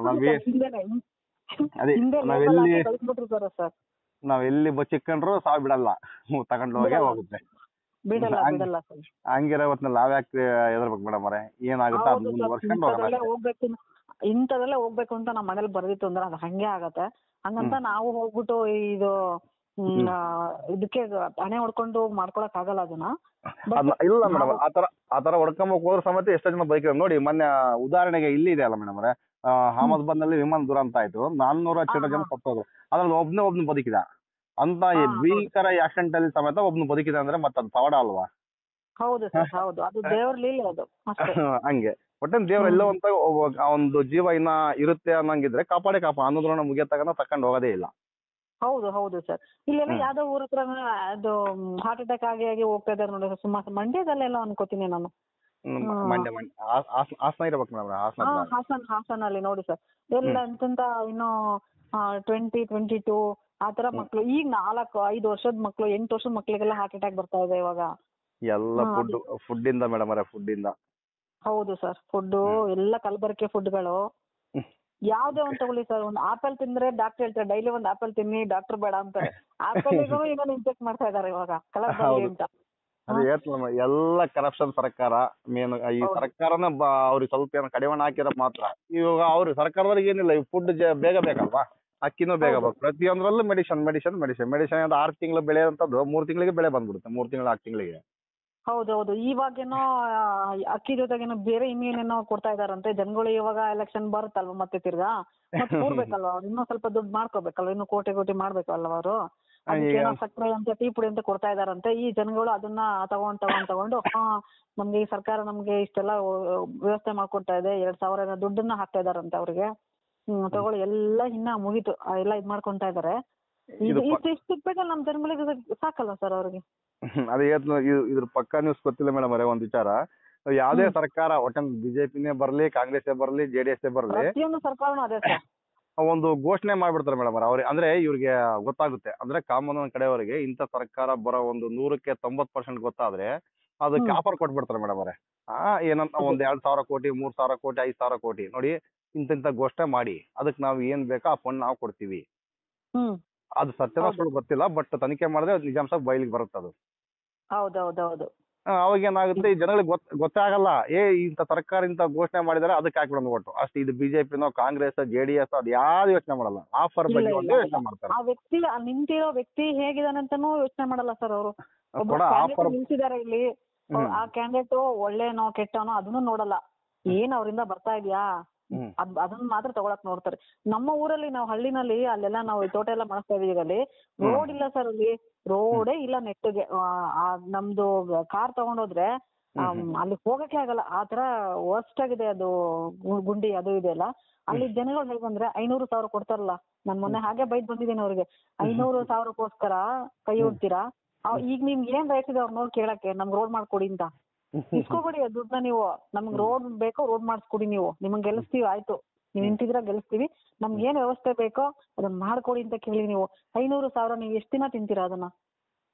ನಾವೆಲ್ಲಿ ಬಚ್ಚಿಕೊಂಡ್ರು ಸಾವು ಬಿಡಲ್ಲ, ತಗೊಂಡು ಹೋಗೇ ಹೋಗುತ್ತೆ. ಹಂಗಿರೋ ಹೊತ್ನಲ್ಲಿ ನಾವ್ ಯಾಕೆ ಎದರ್ಬೇಕು ಮೇಡಮ್ ಅವರೇ? ಏನಾಗುತ್ತೆ ಅದ್ ಮುಂದುವರ್ಸ್ಕೊಂಡು ಹೋಗ್ಬೇಕು. ಇಂಥದೆಲ್ಲ ಹೋಗ್ಬೇಕು ಅಂತ ನಮ್ಮ ಮನೇಲಿ ಬರ್ದಿತ್ತು ಅಂದ್ರೆ ಅದು ಹಂಗೆ ಆಗತ್ತೆ. ಹಂಗಂತ ನಾವು ಹೋಗ್ಬಿಟ್ಟು ಇದು ಇದಕ್ಕೆ ಹಣೆ ಹೊಡ್ಕೊಂಡು ಮಾಡ್ಕೊಳಕ್ ಆಗಲ್ಲ ಅದನ್ನ. ಇಲ್ಲ ಮೇಡಮ್, ಆತರ ಹೊಡ್ಕೊಂಬಕ್ ಹೋದ್ರ ಸಮೇತ ಎಷ್ಟೋ ಜನ ಬೈಕ್ ನೋಡಿ. ಮೊನ್ನೆ ಉದಾಹರಣೆಗೆ ಇಲ್ಲಿ ಇದೆ ಅಲ್ಲ ಮೇಡಮ್ ಅವರೇ, ಅಹಮದಾಬಾದ್ ನಲ್ಲಿ ವಿಮಾನ ದುರಂತ ಆಯ್ತು, 400 ಜನ ಸತ್ತೋದ್ರು. ಅದ್ರಲ್ಲಿ ಒಬ್ನೇ ಬದುಕಿದ. ಅಂತ ಭೀಕರ ಆಕ್ಸಿಡೆಂಟ್ ಅಲ್ಲಿ ಸಮೇತ ಒಬ್ನು ಬದುಕಿದೆ ಅಂದ್ರೆ ಮತ್ತೆ ಅದು ಪವಾಡ ಅಲ್ವಾ? ಹೌದು ಸರ್, ಹೌದು. ಅದು ದೇವ್ರ ಲೀಲೆ ಅದು. ಹಂಗೆ ಒಟ್ಟೆ ದೇವ್ರ ಎಲ್ಲೋ ಅಂತ ಒಂದು ಜೀವ ಇನ್ನ ಇರುತ್ತೆ ಅನ್ನಂಗಿದ್ರೆ ಕಾಪಾಡೇ ಅನ್ನೋದ್ರನ್ನ ಮುಗಿಯತ್ತಾಗ ತಕೊಂಡ್ ಹೋಗೋದೇ ಇಲ್ಲ. ಹೌದು ಹೌದು ಸರ್. ಇಲ್ಲೆಲ್ಲ ಯಾವ್ದೋ ಊರ ಹತ್ರ ಅದು ಹಾರ್ಟ್ ಅಟ್ಯಾಕ್ ಆಗಿ ಹೋಗ್ತಾ ಇದಾರೆ ನೋಡಿ. ಸುಮಾರು ಮಂಡ್ಯದಲ್ಲೆಲ್ಲ ಅನ್ಕೋತೀನಿ ನಾನು. ಹಾಸನಲ್ಲಿ ನೋಡಿ ಸರ್, ಎಲ್ಲ ಎಂತೆಂತ ಇನ್ನು 2022 ಆತರ ಮಕ್ಳು, ಈಗ 4-5 ವರ್ಷದ ಮಕ್ಳು, 8 ವರ್ಷದ ಮಕ್ಳಿಗೆಲ್ಲ ಹಾರ್ಟ್ ಅಟ್ಯಾಕ್ ಬರ್ತಾ ಇದೆ ಇವಾಗ. ಎಲ್ಲ ಫುಡ್ ಇಂದ ಮೇಡಮ್ ಅವರೇ, ಫುಡ್ ಇಂದ. ಹೌದು ಸರ್, ಫುಡ್ ಎಲ್ಲ ಕಲಬೆರಕೆ ಫುಡ್ಗಳು. ಯಾವ್ದೇ ಒಂದ್ ತಗೊಳ್ಳಿ ಸರ್, ಒಂದು ಆಪಲ್ ತಿಂದ್ರೆ ಡಾಕ್ಟರ್ ಹೇಳ್ತಾರೆ ಡೈಲಿ ಒಂದು ಆಪಲ್ ತಿನ್ನಿ, ಡಾಕ್ಟರ್ ಬೇಡ ಅಂತಾರೆ. ಆಪಲ್ಗೂ ಇನ್ನೊಂದು ಇಂಜೆಕ್ಟ್ ಮಾಡ್ತಾ ಇದಾರೆ ಇವಾಗ ಕಲರ್ ಬರಲಿ ಅಂತ. ಎಲ್ಲ ಕರಪ್ಷನ್ ಸರ್ಕಾರ ಮೇನ್. ಈ ಸರ್ಕಾರನ ಅವ್ರಿಗೆ ಸ್ವಲ್ಪ ಏನೋ ಕಡಿವಾಣ ಹಾಕಿರೋ ಮಾತ್ರ. ಇವಾಗ ಅವ್ರು ಸರ್ಕಾರದವ್ರಿಗೆ ಏನಿಲ್ಲ, ಈ ಫುಡ್ ಬೇಗ ಬೇಕಲ್ವಾ, ಅಕ್ಕಿನೂ ಬೇಗ ಬೇಕು. ಪ್ರತಿಯೊಂದ್ರಲ್ಲೂ ಮೆಡಿಸಿನ್ 6 ತಿಂಗಳು ಬೆಳೆ ಅಂತದ್ದು 3 ತಿಂಗಳಿಗೆ ಬೆಳೆ ಬಂದ್ಬಿಡುತ್ತೆ. 3 ತಿಂಗಳು 4 ತಿಂಗಳಿಗೆ. ಹೌದೌದು. ಇವಾಗೇನೋ ಅಕ್ಕಿ ಜೊತೆಗೇನೋ ಬೇರೆ ಇನ್ನೇನೇನೋ ಕೊಡ್ತಾ ಇದಾರಂತೆ ಜನಗಳು. ಇವಾಗ ಎಲೆಕ್ಷನ್ ಬರುತ್ತಲ್ವ ಮತ್ತೆ ತಿರ್ಗಾ, ಮತ್ತೆ ಕೂರ್ಬೇಕಲ್ವ ಅವ್ರು, ಇನ್ನೂ ಸ್ವಲ್ಪ ದುಡ್ಡು ಮಾಡ್ಕೋಬೇಕಲ್ವ, ಇನ್ನು ಕೋಟಿ ಮಾಡ್ಬೇಕಲ್ವ ಅವರು. ಅದಕ್ಕೇನೋ ಸಕ್ಕರೆ ಅಂತ, ಟೀ ಪುಡಿ ಅಂತ ಕೊಡ್ತಾ ಇದಾರಂತೆ. ಈ ಜನಗಳು ಅದನ್ನ ತಗೊಂಡು ನಮ್ಗೆ ಈ ಸರ್ಕಾರ ನಮ್ಗೆ ಇಷ್ಟೆಲ್ಲ ವ್ಯವಸ್ಥೆ ಮಾಡ್ಕೊಡ್ತಾ ಇದೆ, 2,000 ದುಡ್ಡನ್ನ ಹಾಕ್ತಾ ಇದಾರಂತೆ ಅವ್ರಿಗೆ. ತಗೊಳ್ಳಿ ಎಲ್ಲ ಇನ್ನ ಮುಗೀತು, ಎಲ್ಲ ಇದ್ ಮಾಡ್ಕೊಂತ ಇದಾರೆ. ಇಷ್ಟು ಇಟ್ಬೇಕಲ್ಲ ನಮ್ ಜನಗಳಿಗೆ ಸಾಕಲ್ಲ ಸರ್ ಅವ್ರಿಗೆ. ಅದೇ ಇದ್ರ ಪಕ್ಕಾ ನ್ಯೂಸ್ ಗೊತ್ತಿಲ್ಲ ಮೇಡಮ್ ಅವರೇ ಒಂದ್ ವಿಚಾರ. ಯಾವ್ದೇ ಸರ್ಕಾರ, ಒಟ್ಟ ಬಿಜೆಪಿನೇ ಬರ್ಲಿ, ಕಾಂಗ್ರೆಸ್ ಬರ್ಲಿ, JDS ಬರ್ಲಿ, ಪ್ರತಿಯೊಂದು ಸರ್ಕಾರನೂ ಅದೇ ಸರ್, ಒಂದು ಘೋಷಣೆ ಮಾಡ್ಬಿಡ್ತಾರೆ ಮೇಡಮ್ ಅವ್ರೆ. ಅಂದ್ರೆ ಇವ್ರಿಗೆ ಗೊತ್ತಾಗುತ್ತೆ, ಅಂದ್ರೆ ಕಾಮನ್ ಕಡೆಯವರಿಗೆ ಇಂಥ ಸರ್ಕಾರ ಬರೋ ಒಂದು 100ಕ್ಕೆ 90% ಗೊತ್ತಾದ್ರೆ ಅದಕ್ಕೆ ಆಫರ್ ಕೊಟ್ಬಿಡ್ತಾರೆ ಮೇಡಮ್ ಅವರೇ. ಏನಂತ ಒಂದ್ 2,000 ಕೋಟಿ, 3,000 ಕೋಟಿ, 5,000 ಕೋಟಿ ನೋಡಿ, ಇಂಥ ಘೋಷಣೆ ಮಾಡಿ, ಅದಕ್ಕೆ ನಾವ್ ಏನ್ ಬೇಕೋ ಆ ಫಂಡ್ ನಾವು ಕೊಡ್ತೀವಿ. ಅದು ಸತ್ಯನ ಹೌದು. ಸುಳ್ಳು ಗೊತ್ತಿಲ್ಲ, ಬಟ್ ತನಿಖೆ ಮಾಡಿದ್ರೆ ನಿಜಾಂಶ ಬಯಲಿಗೆ ಬರುತ್ತೆ ಅದು. ಹೌದೌದೌದು. ಅವಾಗ ಏನಾಗುತ್ತೆ, ಈ ಜನಗಳಿಗೆ ಗೊತ್ತೇ ಆಗಲ್ಲ, ಇಂಥ ಸರ್ಕಾರ ಇಂಥ ಘೋಷಣೆ ಮಾಡಿದಾರೆ ಅದಕ್ಕೆ ಹಾಕ್ಬಿಡೋದು ಓಟು ಅಷ್ಟು. ಇದು ಬಿಜೆಪಿನೋ ಕಾಂಗ್ರೆಸ್ JDS ಅದು ಯಾವ್ದು ಯೋಚನೆ ಮಾಡಲ್ಲ, ಆಫರ್ ಬಗ್ಗೆ ಒಂದೇ ಯೋಚನೆ ಮಾಡ್ತಾರೆ. ಆ ವ್ಯಕ್ತಿ ಆ ನಿಂತಿರೋ ವ್ಯಕ್ತಿ ಹೇಗಿದಾನೆ ಅಂತಾನೂ ಯೋಚನೆ ಮಾಡಲ್ಲ ಸರ್ ಅವರು. ಒಬ್ಬ ಕೂಡ ಕ್ಯಾಂಡಿಡೇಟ್ ಆಫರ್ ನಿಲ್ಸಿದಾರೆ ಇಲ್ಲಿ, ಆ ಕ್ಯಾಂಡಿಡೇಟ್ ಒಳ್ಳೆನೋ ಕೆಟ್ಟನೋ ಅದನ್ನು ನೋಡಲ್ಲ, ಏನ್ ಅವರಿಂದ ಬರ್ತಾ ಇದೆಯಾ ಅದನ್ನ ಮಾತ್ರ ತಗೊಳಕ್ ನೋಡ್ತಾರೆ. ನಮ್ಮ ಊರಲ್ಲಿ ನಾವು ಹಳ್ಳಿನಲ್ಲಿ ಅಲ್ಲೆಲ್ಲ ನಾವು ತೋಟ ಎಲ್ಲ ಮಾಡಿಸ್ತಾ ಇದೀವಿ, ಅಲ್ಲಿ ರೋಡ್ ಇಲ್ಲ ಸರ್, ಅಲ್ಲಿ ರೋಡೇ ಇಲ್ಲ ನೆಟ್ಟಿಗೆ. ನಮ್ದು ಕಾರ್ ತಗೊಂಡೋದ್ರೆ ಅಲ್ಲಿ ಹೋಗಕ್ಕೆ ಆಗಲ್ಲ, ಆ ತರ ವರ್ಸ್ಟ್ ಆಗಿದೆ ಅದು ಗುಂಡಿ ಅದು ಇದೆ ಅಲ್ಲ. ಅಲ್ಲಿ ಜನಗಳು ಹೇಗ್ ಬಂದ್ರೆ 500,000 ಕೊಡ್ತಾರಲ್ಲ, ನಾನ್ ಮೊನ್ನೆ ಹಾಗೆ ಬೈದ್ ಬಂದಿದ್ದೀನಿ ಅವ್ರಿಗೆ, 500,000ಕ್ಕೋಸ್ಕರ ಕೈ ಹೊಡ್ತೀರಾ? ಈಗ ನಿಮ್ಗೆ ಏನ್ ರೈಟ್ ಇದೆ ಅವ್ರು ನೋಡಿ ಕೇಳಕ್ಕೆ, ನಮ್ಗೆ ರೋಡ್ ಮಾಡ್ಕೊಡಿ ಅಂತ. ಇಸ್ಕೊಬೇಡಿ ದುಡ್ಡನ್ನ ನೀವು, ನಮ್ಗೆ ರೋಡ್ ಬೇಕೋ ರೋಡ್ ಮಾಡಿಸ್ಕೊಡಿ, ನೀವು ನಿಮಗ್ ಗೆಲ್ಲಿಸ್ತೀವಿ ಆಯ್ತು, ನೀವ್ ನಿಂತಿದ್ರ ಗೆಲ್ಲಿಸ್ತೀವಿ, ನಮ್ಗೆ ಏನ್ ವ್ಯವಸ್ಥೆ ಬೇಕೋ ಅದನ್ನ ಮಾಡ್ಕೊಡಿ ಅಂತ ಕೇಳಿ. ನೀವು 500,000 ನೀವು ಎಷ್ಟ್ ದಿನ ತಿಂತೀರಾ ಅದನ್ನ?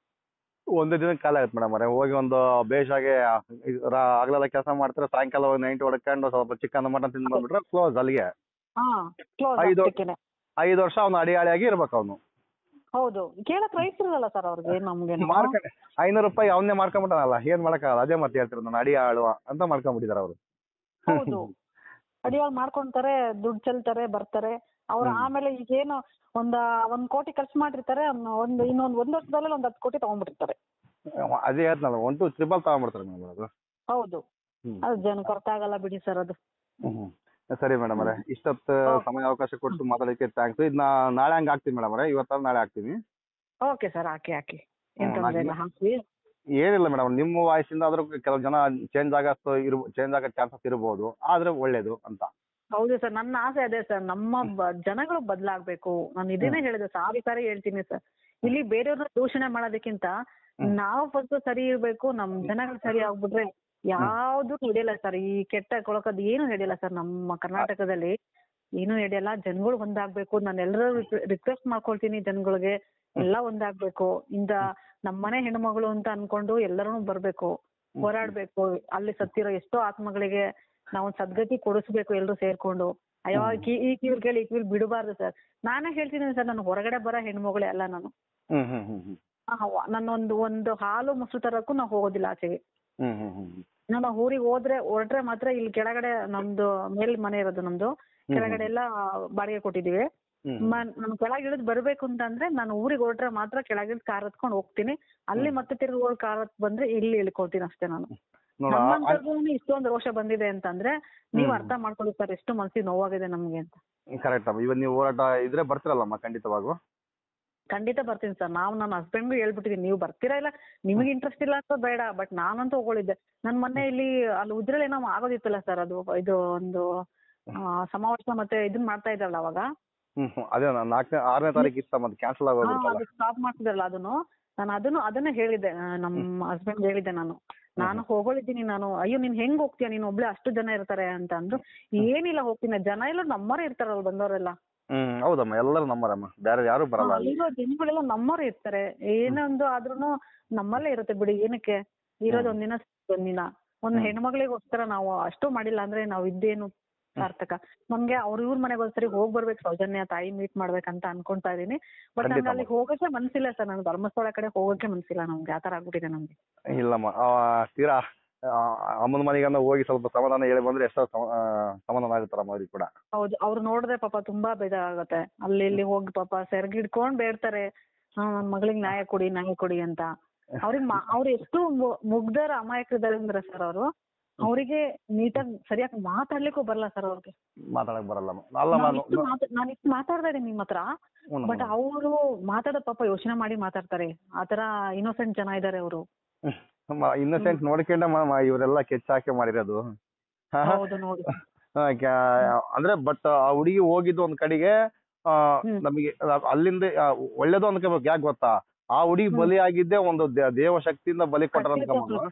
ಒಂದೇ ದಿನಕ್ಕೆ ಕಾಲ ಆಗುತ್ತೆ ಮೇಡಮ್ ಅವರೇ. ಹೋಗಿ ಒಂದು ಬೇಷಾಗಿ ಆಗ್ಲೆಲ್ಲ ಕೆಲಸ ಮಾಡ್ತಾರೆ, ಸಾಯಂಕಾಲ ಹೋಗಿ ನೈಟ್ ಹೊಡ್ಕೊಂಡು ಸ್ವಲ್ಪ ಚಿಕನ್ ಮಟನ್ ತಿಂದು ಬಂದ್ಬಿಟ್ರೆ ಕ್ಲೋಸ್ ಅಲ್ಲಿಗೆ. ಕ್ಲೋಸ್ 5 ವರ್ಷ ಅವ್ನು ಅಡಿಯಾಳಿಯಾಗಿ ಇರ್ಬೇಕು ಅವನು. ಹೌದು, ಕೇಳಕ್ ರೈಟ್ ಇರಲ್ಲ ಸರ್ ಅವ್ರಿಗೆ. ನಮ್ಗೆ 500 ರೂಪಾಯಿ ಅವನ್ನೇ ಮಾಡ್ಕೊಂಡ್ಬಿಟ್ಟಾನಲ್ಲ, ಏನ್ ಮಾಡಕ್ಕಾಗಲ್ಲ. ಅದೇ ಮತ್ತೆ ಹೇಳ್ತಿರೋದು ನಾನು, ಅಡಿಯಾಳು ಅಂತ ಮಾಡ್ಕೊಂಡ್ಬಿಟ್ಟಿದ್ದಾರೆ ಅವರು. ಹೌದು, ಅಡಿಯಾಳು ಮಾಡ್ಕೊಂತಾರೆ, ದುಡ್ಡು ಚೆಲ್ತಾರೆ, ಬರ್ತಾರೆ ಅವ್ರು. ಆಮೇಲೆ ಈಗೇನು ಒಂದ್ ಕೋಟಿ ಖರ್ಚು ಮಾಡಿರ್ತಾರೆ, ಇನ್ನೊಂದ್ ವರ್ಷದಲ್ಲಿ 10 ಕೋಟಿ ತಗೊಂಡ್ಬಿಟ್ಟಿರ್ತಾರೆ. ಅದೇ ಹೇಳ್ತಾನಲ್ಲ, 1 to 3 ತಗೊಂಡ್ಬಿಡ್ತಾರೆ ಮೇಡಮ್ ಅದು. ಹೌದು, ಅದು ಜನಕ್ಕೆ ಅರ್ಥ ಆಗಲ್ಲ ಬಿಡಿ ಸರ್ ಅದು. ಸರಿ ಮೇಡಮ್ ಅವರೇ, ಇಷ್ಟೊತ್ತು ಸಮಯ ಅವಕಾಶ ಕೊಟ್ಟು ಮಾತಾಡೋಕ್ಕೆ ಥ್ಯಾಂಕ್ಸ್. ಇದನ್ನ ನಾಳೆ ಹಂಗೆ ಹಾಕ್ತೀನಿ ಮೇಡಮ್ ಅವರೇ, ಇವತ್ತಲ್ಲ ನಾಳೆ ಹಾಕ್ತೀನಿ. ಓಕೆ ಸರ್, ಹಾಕಿ ಏನ್ ತೊಂದ್ರೆ ಇಲ್ಲ, ಹಾಕಿ. ಏನಿಲ್ಲ ಮೇಡಮ್, ನಿಮ್ಮ ವಾಯ್ಸಿಂದ ಆದ್ರೂ ಕೆಲವು ಜನ ಚೇಂಜ್ ಆಗೋ ಚಾನ್ಸಸ್ ಇರ್ಬೋದು, ಆದ್ರೆ ಒಳ್ಳೇದು ಅಂತ. ಹೌದು ಸರ್, ನನ್ನ ಆಸೆ ಅದೇ ಸರ್, ನಮ್ಮ ಜನಗಳು ಬದಲಾಗ್ಬೇಕು. ನಾನು ಇದನ್ನೇ ಹೇಳಿದೆ, ಸಾರಿ ಹೇಳ್ತೀನಿ ಸರ್. ಇಲ್ಲಿ ಬೇರೆಯವ್ರನ್ನ ದೂಷಣೆ ಮಾಡೋದಕ್ಕಿಂತ ನಾವು ಫಸ್ಟ್ ಸರಿ ಇರ್ಬೇಕು, ನಮ್ ಜನಗಳು ಸರಿ ಆಗ್ಬಿಟ್ರೆ ಯಾವ್ದು ನಡೆಯಲ್ಲ ಸರ್. ಈ ಕೆಟ್ಟ ಕೊಳಕದ್ ಏನು ನಡೆಯಲ್ಲ ಸರ್ ನಮ್ಮ ಕರ್ನಾಟಕದಲ್ಲಿ, ಏನು ನಡೆಯಲ್ಲ. ಜನಗಳು ಒಂದಾಗ್ಬೇಕು. ನಾನು ಎಲ್ಲರೂ ರಿಕ್ವೆಸ್ಟ್ ಮಾಡ್ಕೊಳ್ತೀನಿ, ಜನಗಳಿಗೆ ಎಲ್ಲ ಒಂದಾಗ್ಬೇಕು. ನಮ್ಮನೆ ಹೆಣ್ಮಗಳು ಅಂತ ಅನ್ಕೊಂಡು ಎಲ್ಲರೂ ಬರ್ಬೇಕು, ಹೋರಾಡ್ಬೇಕು. ಅಲ್ಲಿ ಸತ್ತಿರೋ ಎಷ್ಟೋ ಆತ್ಮಗಳಿಗೆ ನಾವು ಸದ್ಗತಿ ಕೊಡಿಸ್ಬೇಕು ಎಲ್ರು ಸೇರ್ಕೊಂಡು. ಅಯ್ಯೋ ಈ ಕಿವಿಲ್ ಕೇಳಿ ಈ ಕಿವಿಲ್ ಬಿಡಬಾರ್ದು ಸರ್. ನಾನೇ ಹೇಳ್ತೀನಿ ಸರ್, ನಾನು ಹೊರಗಡೆ ಬರೋ ಹೆಣ್ಮಗಳೇ ಅಲ್ಲ ನಾನು. ಒಂದು ಹಾಲು ಮೊಸರು ತರಕ್ಕೂ ನಾವು ಹೋಗೋದಿಲ್ಲ ಆಚೆಗೆ. ನಾನು ಊರಿಗೆ ಹೊರಟ್ರೆ ಮಾತ್ರ ಇಲ್ಲಿ ಕೆಳಗಡೆ ನಮ್ದು ಮೇಲ್ ಮನೆ ಇರೋದು, ನಮ್ದು ಕೆಳಗಡೆ ಎಲ್ಲ ಬಾಡಿಗೆ ಕೊಟ್ಟಿದೀವಿ. ನಾನು ಕೆಳಗೆ ಇಳಿದ್ ಬರ್ಬೇಕು ಅಂತಂದ್ರೆ ನಾನು ಊರಿಗೆ ಹೊರಟ್ರೆ ಮಾತ್ರ ಕೆಳಗಿಳಿದ್ ಕಾರ್ ಹತ್ಕೊಂಡು ಹೋಗ್ತೀನಿ. ಅಲ್ಲಿ ಮತ್ತೆ ತಿರುಗಿ ಕಾರ್ ಹತ್ ಬಂದ್ರೆ ಇಲ್ಲಿ ಇಳ್ಕೊಳ್ತೀನಿ ಅಷ್ಟೇ ನಾನು. ನಮ್ಮಂತರ್ಗೂ ಇಷ್ಟೊಂದು ರೋಷ ಬಂದಿದೆ ಅಂತಂದ್ರೆ ನೀವ್ ಅರ್ಥ ಮಾಡ್ಕೊಳ್ಳಿ ಸರ್, ಎಷ್ಟು ಮನ್ಸಿಗೆ ನೋವಾಗಿದೆ ನಮ್ಗೆ ಅಂತ. ಕರೆಕ್ಟ್ ಅಮ್ಮ, ಇವನ್ ನೀವು ಹೋರಾಟ ಇದ್ರೆ ಬರ್ತಿರಲ್ಲಮ್ಮ ಖಂಡಿತವಾಗೂ. ಖಂಡಿತ ಬರ್ತೀನಿ ಸರ್. ನನ್ನ ಹಸ್ಬೆಂಡ್ಗೂ ಹೇಳ್ಬಿಟ್ಟಿದೀನಿ, ನೀವು ಬರ್ತೀರಾ ಇಲ್ಲ, ನಿಮಗೆ ಇಂಟ್ರೆಸ್ಟ್ ಇಲ್ಲ ಅಂತ ಬೇಡ, ಬಟ್ ನಾನಂತೂ ಹೋಗಳಿದ್ದೆ. ನನ್ ಮೊನ್ನೆ ಅಲ್ಲಿ ಉದ್ರಲ್ಲಿ ಏನೋ ಆಗೋದಿತ್ತಲ್ಲ ಸರ್, ಅದು ಇದು ಒಂದು ಸಮಾವೇಶ ಮತ್ತೆ ಇದನ್ ಮಾಡ್ತಾ ಇದ್ರಲ್ಲ ಅವಾಗ. ಅದೇ 6ನೇ ತಾರೀಕು ಇತ್ತ, ಮತ್ತೆ ಕ್ಯಾನ್ಸಲ್ ಆಗೋದು ಸ್ಟಾಪ್ ಮಾಡ್ತಿದ್ರಲ್ಲ, ನಾನು ಅದನ್ನೇ ಹೇಳಿದ್ದೆ ನಮ್ಮ ಹಸ್ಬೆಂಡ್ ಹೇಳಿದ್ದೆ. ನಾನು ಹೋಗಳಿದ್ದೀನಿ. ನಾನು ಅಯ್ಯೋ ನೀನ್ ಹೆಂಗ್ ಹೋಗ್ತೀಯ, ನೀನ್ ಒಬ್ಳೆ ಅಷ್ಟು ಜನ ಇರ್ತಾರೆ ಅಂತ ಅಂದ್ರು. ಏನಿಲ್ಲ ಹೋಗ್ತೀನಿ, ಜನ ಎಲ್ಲ ನಮ್ಮರೇ ಇರ್ತಾರಲ್ಲ ಬಂದವರೆಲ್ಲ. ಹೌದಮ್ಮ, ಎಲ್ಲರೂ ನಮ್ಮರಮ್ಮ, ಬೇರೆ ಯಾರು ಬರಲ್ಲ. ಇರೋ ಜನಗಳೆಲ್ಲ ನಮ್ಮರೇ ಇರ್ತಾರೆ, ಏನೊಂದು ಆದ್ರೂನು ನಮ್ಮಲ್ಲೇ ಇರುತ್ತೆ ಬಿಡಿ. ಏನಕ್ಕೆ ಇರೋದು ಒಂದಿನ ಒಂದ್ ಹೆಣ್ಮಗಳಿಗೋಸ್ಕರ ನಾವು ಅಷ್ಟು ಮಾಡಿಲ್ಲ ಅಂದ್ರೆ ನಾವು ಇದ್ದೇನು ಸಾರ್ಥಕ. ನಮ್ಗೆ ಇವ್ರ ಮನೆಗೆ ಒಂದ್ಸರಿ ಹೋಗ್ ಬರ್ಬೇಕು, ಸೌಜನ್ಯ ತಾಯಿ ಮೀಟ್ ಮಾಡ್ಬೇಕಂತ ಅನ್ಕೊಂತಾ ಇದೀನಿ. ಬಟ್ ನಮ್ಗೆ ಅಲ್ಲಿ ಹೋಗಕ್ಕೆ ಮನ್ಸಿಲ್ಲ ಸರ್, ನನ್ಗೆ ಧರ್ಮಸ್ಥಳ ಕಡೆ ಹೋಗಕ್ಕೆ ಮನ್ಸಿಲ್ಲ ನಮ್ಗೆ, ಆತರ ಆಗ್ಬಿಟ್ಟಿದೆ ನಮ್ಗೆ. ಇಲ್ಲಮ್ಮ, ತೀರಾ ಅಮ್ಮನ ಮನೆಗನ್ನ ಹೋಗಿ ಸ್ವಲ್ಪ ಸಮಾಧಾನ ಹೇಳಿ ಬಂದ್ರೆ ಎಷ್ಟೋ ಸಮಾಧಾನ ಆಗುತ್ತಾರಮ್ಮ ಅವ್ರಿಗೆ ಕೂಡ. ಹೌದು, ಅವ್ರು ನೋಡಿದ್ರೆ ಪಾಪ ತುಂಬಾ ಬೇಜಾರಾಗತ್ತೆ. ಅಲ್ಲಿ ಇಲ್ಲಿ ಹೋಗಿ ಪಾಪ ಸೆರಗಿಡ್ಕೊಂಡ್ ಬೇಡ್ತಾರೆ, ನನ್ ಮಗಳಿಗೆ ನ್ಯಾಯ ಕೊಡಿ ಅಂತ. ಅವ್ರು ಎಷ್ಟು ಮುಗ್ಧರ ಅಮಾಯಕರಿದ್ದಾರೆ ಅಂದ್ರೆ ಸರ್, ಅವರಿಗೆ ನೀಟಾಗಿ ಸರಿಯಾಗಿ ಮಾತಾಡ್ಲಿಕ್ಕೂ ಬರಲ್ಲ ಸರ್. ಅವ್ರಿಗೆ ಮಾತಾಡಕ್ ಬರಲ್ಲ. ನಾನು ಇಷ್ಟು ಮಾತಾಡ್ತಾ ಇದೀನಿ ನಿಮ್ಮ ಹತ್ರ, ಬಟ್ ಅವರು ಮಾತಾಡೋ ಪಾಪ ಯೋಚನೆ ಮಾಡಿ ಮಾತಾಡ್ತಾರೆ. ಆತರ ಇನ್ನೋಸೆಂಟ್ ಜನ ಇದಾರೆ ಅವರು. ಇನ್ನೋಸೆಂಟ್ ನೋಡ್ಕೊಂಡೆ ಇವರೆಲ್ಲ ಕೆಚ್ಚಾಕೆ ಮಾಡಿರೋದು. ಹೌದು ನೋಡಿ. ಅಂದ್ರೆ ಬಟ್ ಆ ಹುಡುಗಿ ಹೋಗಿದ್ದು ಒಂದ್ ಕಡೆಗೆ ನಮಗೆ ಅಲ್ಲಿಂದ ಒಳ್ಳೇದು ಅನ್ಕೋಬೇಕು. ಯಾಕೆ ಗೊತ್ತಾ, ಆ ಹುಡುಗಿ ಬಲಿ ಆಗಿದ್ದೆ ಒಂದು ದೇವಶಕ್ತಿಯಿಂದ ಬಲಿ ಕೊಟ್ಟಾರ ಅನ್ಕೊಂಬ.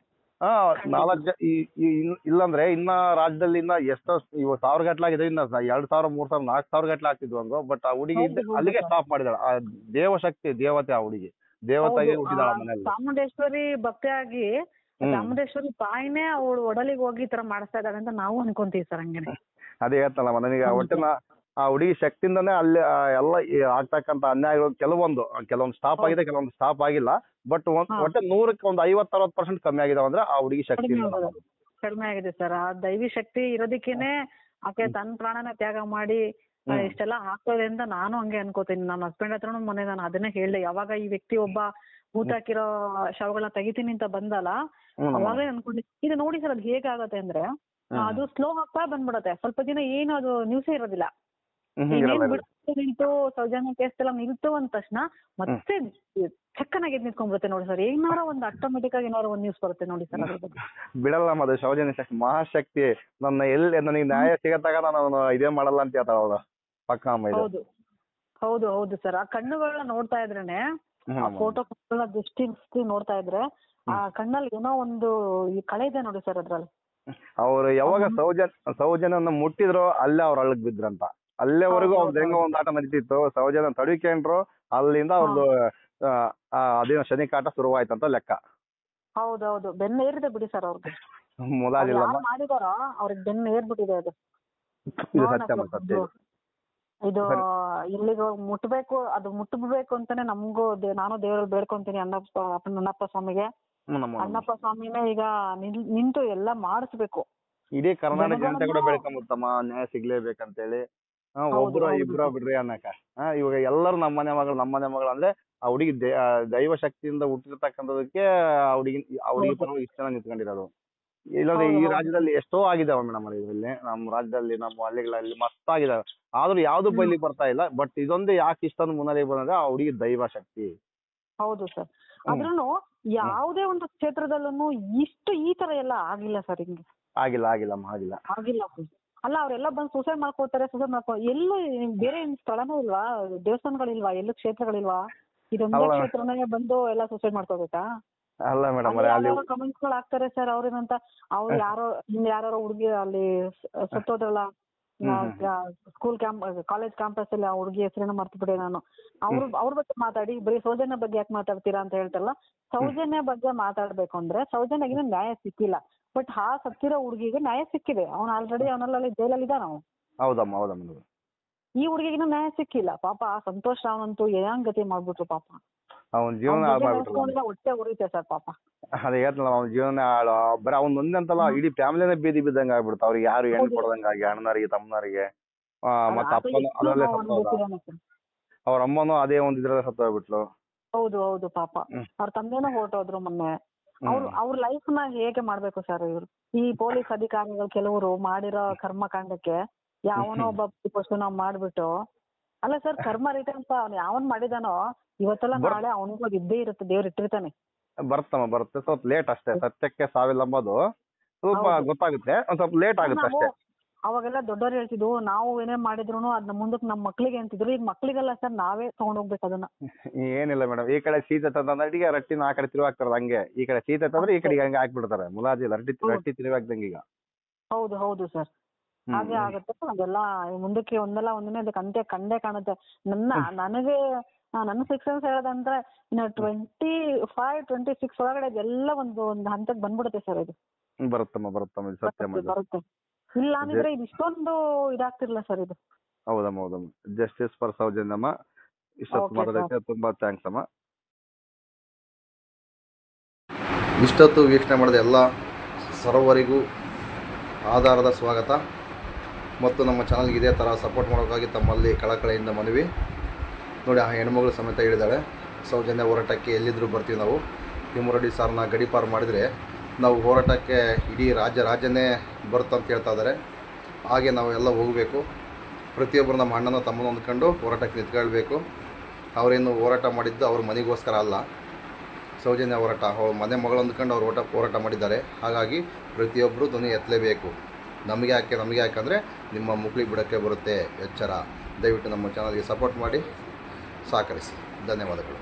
ಇಲ್ಲಾಂದ್ರೆ ಇನ್ನ ರಾಜ್ಯದಲ್ಲಿ ಇನ್ನ ಎಷ್ಟೋ 1000 ಗಟ್ಲೆ ಆಗಿದೆ, ಇನ್ನ 2000, 3000, 4000 ಗಟ್ಲೆ ಆಗ್ತಿದ್ವು ಹಂಗೋ. ಬಟ್ ಆ ಹುಡುಗಿ ಅಲ್ಲಿಗೆ ಸ್ಟಾಪ್ ಮಾಡಿದಾಳ. ಆ ದೇವಶಕ್ತಿ, ದೇವತೆ, ಆ ಹುಡುಗಿ ದೇವತೆಗೆ ಹುಟ್ಟಿದಾಳ ಮನೆಯಲ್ಲಿ. ಚಾಮುಂಡೇಶ್ವರಿ ಭಕ್ತಿಯಾಗಿ ಚಾಮುಂಡೇಶ್ವರಿ ತಾಯಿನೇ ಅವಳು ಒಡಲಿಗೆ ಹೋಗಿ ಈ ತರ ಮಾಡಿಸ್ತಾ ಇದ್ದಾಳೆ ಅಂತ ನಾವು ಅನ್ಕೊಂತೀವಿ ಸರ್. ಹಂಗೇನೆ ಅದೇ ಹೇಳ್ತಲ್ಲ ನನಗೆ ಒಟ್ಟಿನ ಆ ಹುಡುಗಿ ಶಕ್ತಿಯಿಂದನೇ ಅಲ್ಲಿ ಎಲ್ಲ ಆಗ್ತಕ್ಕಂಥ ಅನ್ಯಾಯಗಳು ಕೆಲವೊಂದು ಸ್ಟಾಪ್ ಆಗಿದೆ, ಕೆಲವೊಂದು ಸ್ಟಾಪ್ ಆಗಿಲ್ಲ. ಬಟ್ ಒಟ್ಟೆ 100ಕ್ಕೆ ಒಂದು 50-60% ಕಮ್ಮಿ ಆಗಿದಾವೆ ಅಂದ್ರೆ ಆ ಹುಡುಗಿ ಶಕ್ತಿಯಿಂದ. ಕಡಿಮೆ ಆಗಿದೆ ಸರ್. ಆ ದೈವಿ ಶಕ್ತಿ ಇರೋದಕ್ಕೇನೆ ಆಕೆ ತನ್ನ ಪ್ರಾಣನ ತ್ಯಾಗ ಮಾಡಿ ಇಷ್ಟೆಲ್ಲ ಆಗ್ತದೆ ಅಂತ ನಾನು ಹಂಗೆ ಅನ್ಕೋತೀನಿ. ನನ್ನ ಹಸ್ಬೆಂಡ್ ಹತ್ರನು ಮೊನ್ನೆ ನಾನು ಅದನ್ನೇ ಹೇಳ್ದೆ, ಯಾವಾಗ ಈ ವ್ಯಕ್ತಿ ಒಬ್ಬ ಭೂತ ಹಾಕಿರೋ ಶವಗಳನ್ನ ತೆಗಿತೀನಿ ಅಂತ ಬಂದಲ್ಲ, ಅವಾಗಲೇ ಅನ್ಕೊಂಡಿ. ಇದು ನೋಡಿ ಸರ್, ಅದು ಹೇಗಾಗತ್ತೆ ಅಂದ್ರೆ ಅದು ಸ್ಲೋ ಆಗ್ತಾ ಬಂದ್ಬಿಡತ್ತೆ. ಸ್ವಲ್ಪ ದಿನ ಏನು ಅದು ನ್ಯೂಸೇ ಇರೋದಿಲ್ಲ. ನಿಂತು ಸೌಜನ್ಯ ಕೇಸ್ ಎಲ್ಲ ನಿಲ್ತು ಅಂದ ತಕ್ಷಣ ಮತ್ತೆ ಚಕ್ಕನಾಗಿ ನಿಂತ್ಕೊಂಡ್ಬಿಡುತ್ತೆ ನೋಡಿ ಸರ್. ಏನಾರ ಒಂದು ಆಟೋಮೆಟಿಕ್ ಆಗಿ ಏನಾರ ಒಂದು ನ್ಯೂಸ್ ಬರುತ್ತೆ ನೋಡಿ ಸರ್. ಅದ್ರ ಬಗ್ಗೆ ಬಿಡಲ್ಲ ಅದು ಸೌಜನ್ಯ ಶಕ್ತಿ, ಮಹಾಶಕ್ತಿ. ನನಗೆ ನ್ಯಾಯ ಸಿಗತ್ತಾಗ ನಾನು ಇದೇ ಮಾಡಲ್ಲ ಅಂತ ಹೇಳ್ತಾಳ ಅವಳ ಪಕ್ಕ ಅಮ್ಮ. ಹೌದು ಹೌದು ಹೌದು ಸರ್. ಆ ಕಣ್ಣುಗಳನ್ನ ನೋಡ್ತಾ ಇದ್ರೇನೆ, ಆ ಫೋಟೋ ದೃಷ್ಟಿ ನೋಡ್ತಾ ಇದ್ರೆ ಆ ಕಣ್ಣಲ್ಲಿ ಏನೋ ಒಂದು ಕಳೆ ಇದೆ ನೋಡಿ ಸರ್ ಅದ್ರಲ್ಲಿ. ಅವ್ರು ಯಾವಾಗ ಸೌಜನ್ಯನ ಮುಟ್ಟಿದ್ರು ಅಲ್ಲೇ ಅವ್ರ ಅಳ್ಳಕ್ ಬಿದ್ರಂತ. ಅಲ್ಲೇವರೆಗೂ ಅವ್ರದ್ದು ಹೆಂಗೋ ಒಂದು ಆಟ ನಡೀತಿತ್ತು. ಸೌಜನ್ಯ ತಡಿಕೊಂಡ್ರು, ಅಲ್ಲಿಂದ ಅವ್ರದ್ದು ಅದೇನೋ ಶನಿ ಕಾಟ ಶುರುವಾಯ್ತಂತ ಲೆಕ್ಕ. ಹೌದೌದು, ಬೆನ್ನು ಏರಿದೆ ಬಿಡಿ ಸರ್ ಅವ್ರಿಗೆ. ಮುಲಾಜಿಲ್ಲ ಮಾಡಿದಾರ ಅವ್ರಿಗೆ ಬೆನ್ನು ಏರ್ಬಿಟ್ಟಿದೆ ಅದು. ಇದು ಇಲ್ಲಿಗೆ ಮುಟ್ಬೇಕು, ಅದು ಮುಟ್ಟಬೇಕು ಅಂತಾನೆ ನಮಗೂ ನಾನು ದೇವರಲ್ಲಿ ಬೇಡ್ಕೊಂತೀನಿ ಅಣ್ಣಪ್ಪ ಸ್ವಾಮಿಗೆ. ಅಣ್ಣಪ್ಪ ಸ್ವಾಮಿನೇ ಈಗ ನಿಂತು ಎಲ್ಲ ಮಾಡಿಸ್ಬೇಕು. ಇಡೀ ಕರ್ನಾಟಕ ಜನತೆ ಕೂಡ ಬೆಳ್ಕೊಂಬತ್ತಮ್ಮ, ನ್ಯಾಯ ಸಿಗ್ಲೇಬೇಕಂತೇಳಿ. ಒಬ್ರು ಇಬ್ರು ಬಿಡ್ರಿ ಅನ್ನಕ ಇವಾಗ ಎಲ್ಲರೂ ನಮ್ಮನೆ ಮಗಳು ಅಂದ್ರೆ ಆ ಹುಡುಗಿ ದೈವ ಶಕ್ತಿಯಿಂದ ಹುಟ್ಟಿರ್ತಕ್ಕಂಥದಕ್ಕೆ ಆ ಹುಡುಗಿ ಇಷ್ಟ ಜನ ನಿಂತ್ಕೊಂಡಿರೋದು. ಇಲ್ಲಾಂದ್ರೆ ಈ ರಾಜ್ಯದಲ್ಲಿ ಎಷ್ಟೋ ಆಗಿದಾವ ಮೇಡಮ್. ಇದರಲ್ಲಿ ನಮ್ಮ ರಾಜ್ಯದಲ್ಲಿ, ನಮ್ಮ ಹಳ್ಳಿಗಳಲ್ಲಿ ಮಸ್ತ್ ಆಗಿದಾವೆ. ಆದ್ರೂ ಯಾವ್ದು ಬೈಲಿ ಬರ್ತಾ ಇಲ್ಲ. ಬಟ್ ಇದೊಂದೇ ಯಾಕೆ ಇಷ್ಟೊಂದು ಮುನ್ನಡೆ ಬಂದ್ರೆ ಆ ಹುಡುಗಿ ದೈವ ಶಕ್ತಿ. ಹೌದು ಸರ್. ಆದ್ರೂ ಯಾವುದೇ ಒಂದು ಕ್ಷೇತ್ರದಲ್ಲೂ ಇಷ್ಟು ಈ ತರ ಎಲ್ಲ ಆಗಿಲ್ಲ ಸರ್. ಹಿಂಗೆ ಆಗಿಲ್ಲ. ಅಲ್ಲ, ಅವರೆಲ್ಲ ಬಂದು ಸೂಸೈಡ್ ಮಾಡ್ಕೊಳ್ತಾರೆ. ಎಲ್ಲೂ ಬೇರೆ ಸ್ಥಳನೂ ಇಲ್ವಾ, ದೇವಸ್ಥಾನಗಳಿಲ್ವಾ, ಎಲ್ಲೂ ಕ್ಷೇತ್ರಗಳಿಲ್ವಾ? ಇದೊಂದೇ ಕ್ಷೇತ್ರನೇ ಬಂದು ಎಲ್ಲ ಸೂಸೈಡ್ ಮಾಡ್ಕೋಬೇಕಾ? ಅಲ್ಲ ಮೇಡಮ್, ಕಮೆಂಟ್ಸ್ ಗಳು ಹಾಕ್ತಾರೆ ಸರ್. ಅವ್ರೇನಂತ ಅವ್ರು ಯಾರೋ ಹುಡುಗಿ ಅಲ್ಲಿ ಸತ್ತೋದ್ರಲ್ಲ ಸ್ಕೂಲ್ ಕಾಲೇಜ್ ಕ್ಯಾಂಪಸ್ ಅಲ್ಲಿ, ಆ ಹುಡುಗಿ ಹೆಸರೇನೋ ಮರ್ತು ಬಿಡಿ ನಾನು. ಅವ್ರ ಬಗ್ಗೆ ಮಾತಾಡಿ, ಬರೀ ಸೌಜನ್ಯ ಬಗ್ಗೆ ಯಾಕೆ ಮಾತಾಡ್ತೀರಾ ಅಂತ ಹೇಳ್ತಾರಲ್ಲ. ಸೌಜನ್ಯ ಬಗ್ಗೆ ಮಾತಾಡ್ಬೇಕು ಅಂದ್ರೆ ಸೌಜನ್ಯಗಿನ ನ್ಯಾಯ ಸಿಕ್ಕಿಲ್ಲ. ಬಟ್ ಸತ್ತಿರೋ ಹುಡುಗಿಗೆ ನ್ಯಾಯ ಸಿಕ್ಕಿದೆ. ಅವ್ನು ಆಲ್ರೆಡಿ ಅವನಲ್ಲಿ ಜೈಲಲ್ಲಿ ಇದ್ದಾನ. ಹೌದಮ್ಮ. ಈ ಹುಡುಗಿಗಿನ ನ್ಯಾಯ ಸಿಕ್ಕಿಲ್ಲ ಪಾಪ. ಸಂತೋಷ್ ರಾವ್ನಂತೂ ಏನ್ ಗತಿ ಮಾಡ್ಬಿಟ್ರು ಪಾಪ. ಅವನ ಜೀವನ ಹೊಟ್ಟೆ ಉರಿತೆ ಸರ್ ಪಾಪ. ಅದೇ ಹೇಳ್ತಲ್ಲ, ಅವ್ನ ಜೀವನ ಬರೀ ಅವ್ನ ಒಂದಂತಲ್ಲ, ಇಡೀ ಫ್ಯಾಮಿಲಿನೇ ಬೀದಿ ಬಿದ್ದಂಗ ಆಗ್ಬಿಡ್ತು. ಅವ್ರಿಗೆ ಯಾರು ಹೆಣ್ಣು ಕೊಡದಂಗಾಗಿ, ಅಣ್ಣನರಿಗೆ ತಮ್ಮನರಿಗೆ. ಮತ್ತೆ ಅಪ್ಪನು ಅದರಲ್ಲೇ ಸತ್ತೋದ. ಅವ್ರ ಅಮ್ಮನೂ ಅದೇ ಒಂದ್ ಇದ್ರಲ್ಲೇ ಸತ್ತೋಗ್ಬಿಟ್ಲು. ಹೌದು ಪಾಪ. ಅವ್ರ ತಂದೆನೂ ಹೊರಟೋದ್ರು ಮೊನ್ನೆ. ಅವ್ರ ಲೈಫ್ ನ ಹೇಗೆ ಮಾಡ್ಬೇಕು ಸರ್ ಇವ್ರು? ಈ ಪೊಲೀಸ್ ಅಧಿಕಾರಿಗಳು ಕೆಲವರು ಮಾಡಿರೋ ಕರ್ಮಕಾಂಡಕ್ಕೆ ಯಾವನೋ ಒಬ್ಬ ಪಶುನ ಮಾಡ್ಬಿಟ್ಟು, ಅಲ್ಲ ಸರ್, ಕರ್ಮ ರಿಟರ್ನ್ಸ್ ಅವ್ನು ಯಾವನ್ ಮಾಡಿದಾನೋ ಇವತ್ತೆಲ್ಲ ನಾಳೆ ಅವನಿಗೂ ಇದ್ದೇ ಇರುತ್ತೆ. ದೇವ್ರು ಇಟ್ಟಿರ್ತಾನೆ. ಬರುತ್ತೆ ಸ್ವಲ್ಪ ಲೇಟ್ ಅಷ್ಟೇ. ಸತ್ಯಕ್ಕೆ ಸಾವಿಲ್ಲ ಅಂಬೋದು ಸ್ವಲ್ಪ ಗೊತ್ತಾಗುತ್ತೆ, ಒಂದ್ ಸ್ವಲ್ಪ ಲೇಟ್ ಆಗುತ್ತೆ ಅಷ್ಟೇ. ಅವಾಗೆಲ್ಲ ದೊಡ್ಡವ್ರು ಹೇಳ್ತಿದ್ವು, ನಾವು ಏನೇ ಮಾಡಿದ್ರು ಅದನ್ನ ಮುಂದಕ್ಕೆ ನಮ್ಮ ಮಕ್ಳಿಗೆ ಅಂತಿದ್ರು. ಈಗ ಮಕ್ಳಿಗೆಲ್ಲ ಸರ್ ನಾವೇ ತಗೊಂಡೋಗ್ಬೇಕು ಅದನ್ನ. ಏನಿಲ್ಲ ಮೇಡಮ್, ಈ ಕಡೆ ಸೀತೆ ತಂದ್ರೆ ರಟ್ಟಿನ ಆ ಕಡೆ ತಿರುವಾಗ್ತಾರ, ಹಂಗೆ ಈ ಕಡೆ ಸೀತೆ ತಂದ್ರೆ ಈ ಕಡೆ ಹಂಗೆ ಹಾಕ್ಬಿಡ್ತಾರೆ. ಮುಲಾಜಿಲ್ಲ, ರಟ್ಟಿ ತಿರುವಾಗ್ದಂಗೆ ಈಗ. ಹೌದು ಸರ್, ಹಾಗೆ ಆಗುತ್ತೆ. ಅದೆಲ್ಲ ಮುಂದಕ್ಕೆ ಒಂದಲ್ಲ ಒಂದಿನ ಅದಕ್ಕೆ ಅಂತ್ಯ ಕಂಡೇ ಕಾಣುತ್ತೆ. ನನ್ನ ಸೆಕ್ಷನ್ಸ್ ಹೇಳೋದಂದ್ರೆ ಇನ್ನು 25-26 ಒಳಗಡೆ ಅದೆಲ್ಲ ಒಂದು ಹಂತಕ್ಕೆ ಬಂದ್ಬಿಡುತ್ತೆ ಸರ್. ಇದು ಬರುತ್ತಮ್ಮ ಸತ್ಯ ಬರುತ್ತೆ. ಇಲ್ಲ ಅಂದ್ರೆ ಇದು ಇಷ್ಟೊಂದು ಇದಾಗ್ತಿರ್ಲಿಲ್ಲ ಸರ್ ಇದು. ಹೌದಮ್ಮ. ಜಸ್ಟಿಸ್ ಫಾರ್ ಸೌಜನ್ಯಮ್ಮ. ಇಷ್ಟೊತ್ತು ಮಾತಾಡೋದಕ್ಕೆ ತುಂಬಾ ಥ್ಯಾಂಕ್ಸ್ ಅಮ್ಮ. ಇಷ್ಟೊತ್ತು ವೀಕ್ಷಣೆ ಮಾಡಿದ ಎಲ್ಲ ಸರ್ವರಿಗೂ ಆಧಾರದ ಸ್ವಾಗತ ಮತ್ತು ನಮ್ಮ ಚಾನಲ್ಗೆ ಇದೇ ಥರ ಸಪೋರ್ಟ್ ಮಾಡೋಕ್ಕಾಗಿ ತಮ್ಮಲ್ಲಿ ಕಳಕಳಿಯಿಂದ ಮನವಿ. ನೋಡಿ, ಆ ಹೆಣ್ಮಗಳು ಸಮೇತ ಹೇಳಿದಾಳೆ, ಸೌಜನ್ಯ ಹೋರಾಟಕ್ಕೆ ಎಲ್ಲಿದ್ದರೂ ಬರ್ತೀವಿ ನಾವು. ತಿಮ್ಮರೆಡ್ಡಿ ಸಾರ್ನ ಗಡೀಪಾರು ಮಾಡಿದರೆ ನಾವು ಹೋರಾಟಕ್ಕೆ ಇಡೀ ರಾಜ್ಯನೇ ಬರುತ್ತಂತ ಹೇಳ್ತಾ ಇದ್ದಾರೆ. ಹಾಗೆ ನಾವು ಎಲ್ಲ ಹೋಗಬೇಕು. ಪ್ರತಿಯೊಬ್ಬರು ನಮ್ಮ ಅಣ್ಣನ ತಮ್ಮನ ಅಂದ್ಕೊಂಡು ಹೋರಾಟಕ್ಕೆ ನಿಂತ್ಕೊಳ್ಬೇಕು. ಅವರೇನು ಹೋರಾಟ ಮಾಡಿದ್ದು ಅವ್ರ ಮನೆಗೋಸ್ಕರ ಅಲ್ಲ, ಸೌಜನ್ಯ ಹೋರಾಟ ಅವ್ರ ಮನೆ ಮಗಳು ಅಂದ್ಕೊಂಡು ಅವ್ರು ಹೋರಾಟ ಮಾಡಿದ್ದಾರೆ. ಹಾಗಾಗಿ ಪ್ರತಿಯೊಬ್ಬರು ಧ್ವನಿ ಎತ್ತಲೇಬೇಕು. ನಮಗೆ ಯಾಕೆ ಅಂದರೆ ನಿಮ್ಮ ಮುಕ್ಳಿಗೆ ಬಿಡೋಕ್ಕೆ ಬರುತ್ತೆ. ಎಚ್ಚರ. ದಯವಿಟ್ಟು ನಮ್ಮ ಚಾನಲ್ಗೆ ಸಪೋರ್ಟ್ ಮಾಡಿ, ಸಹಕರಿಸಿ. ಧನ್ಯವಾದಗಳು.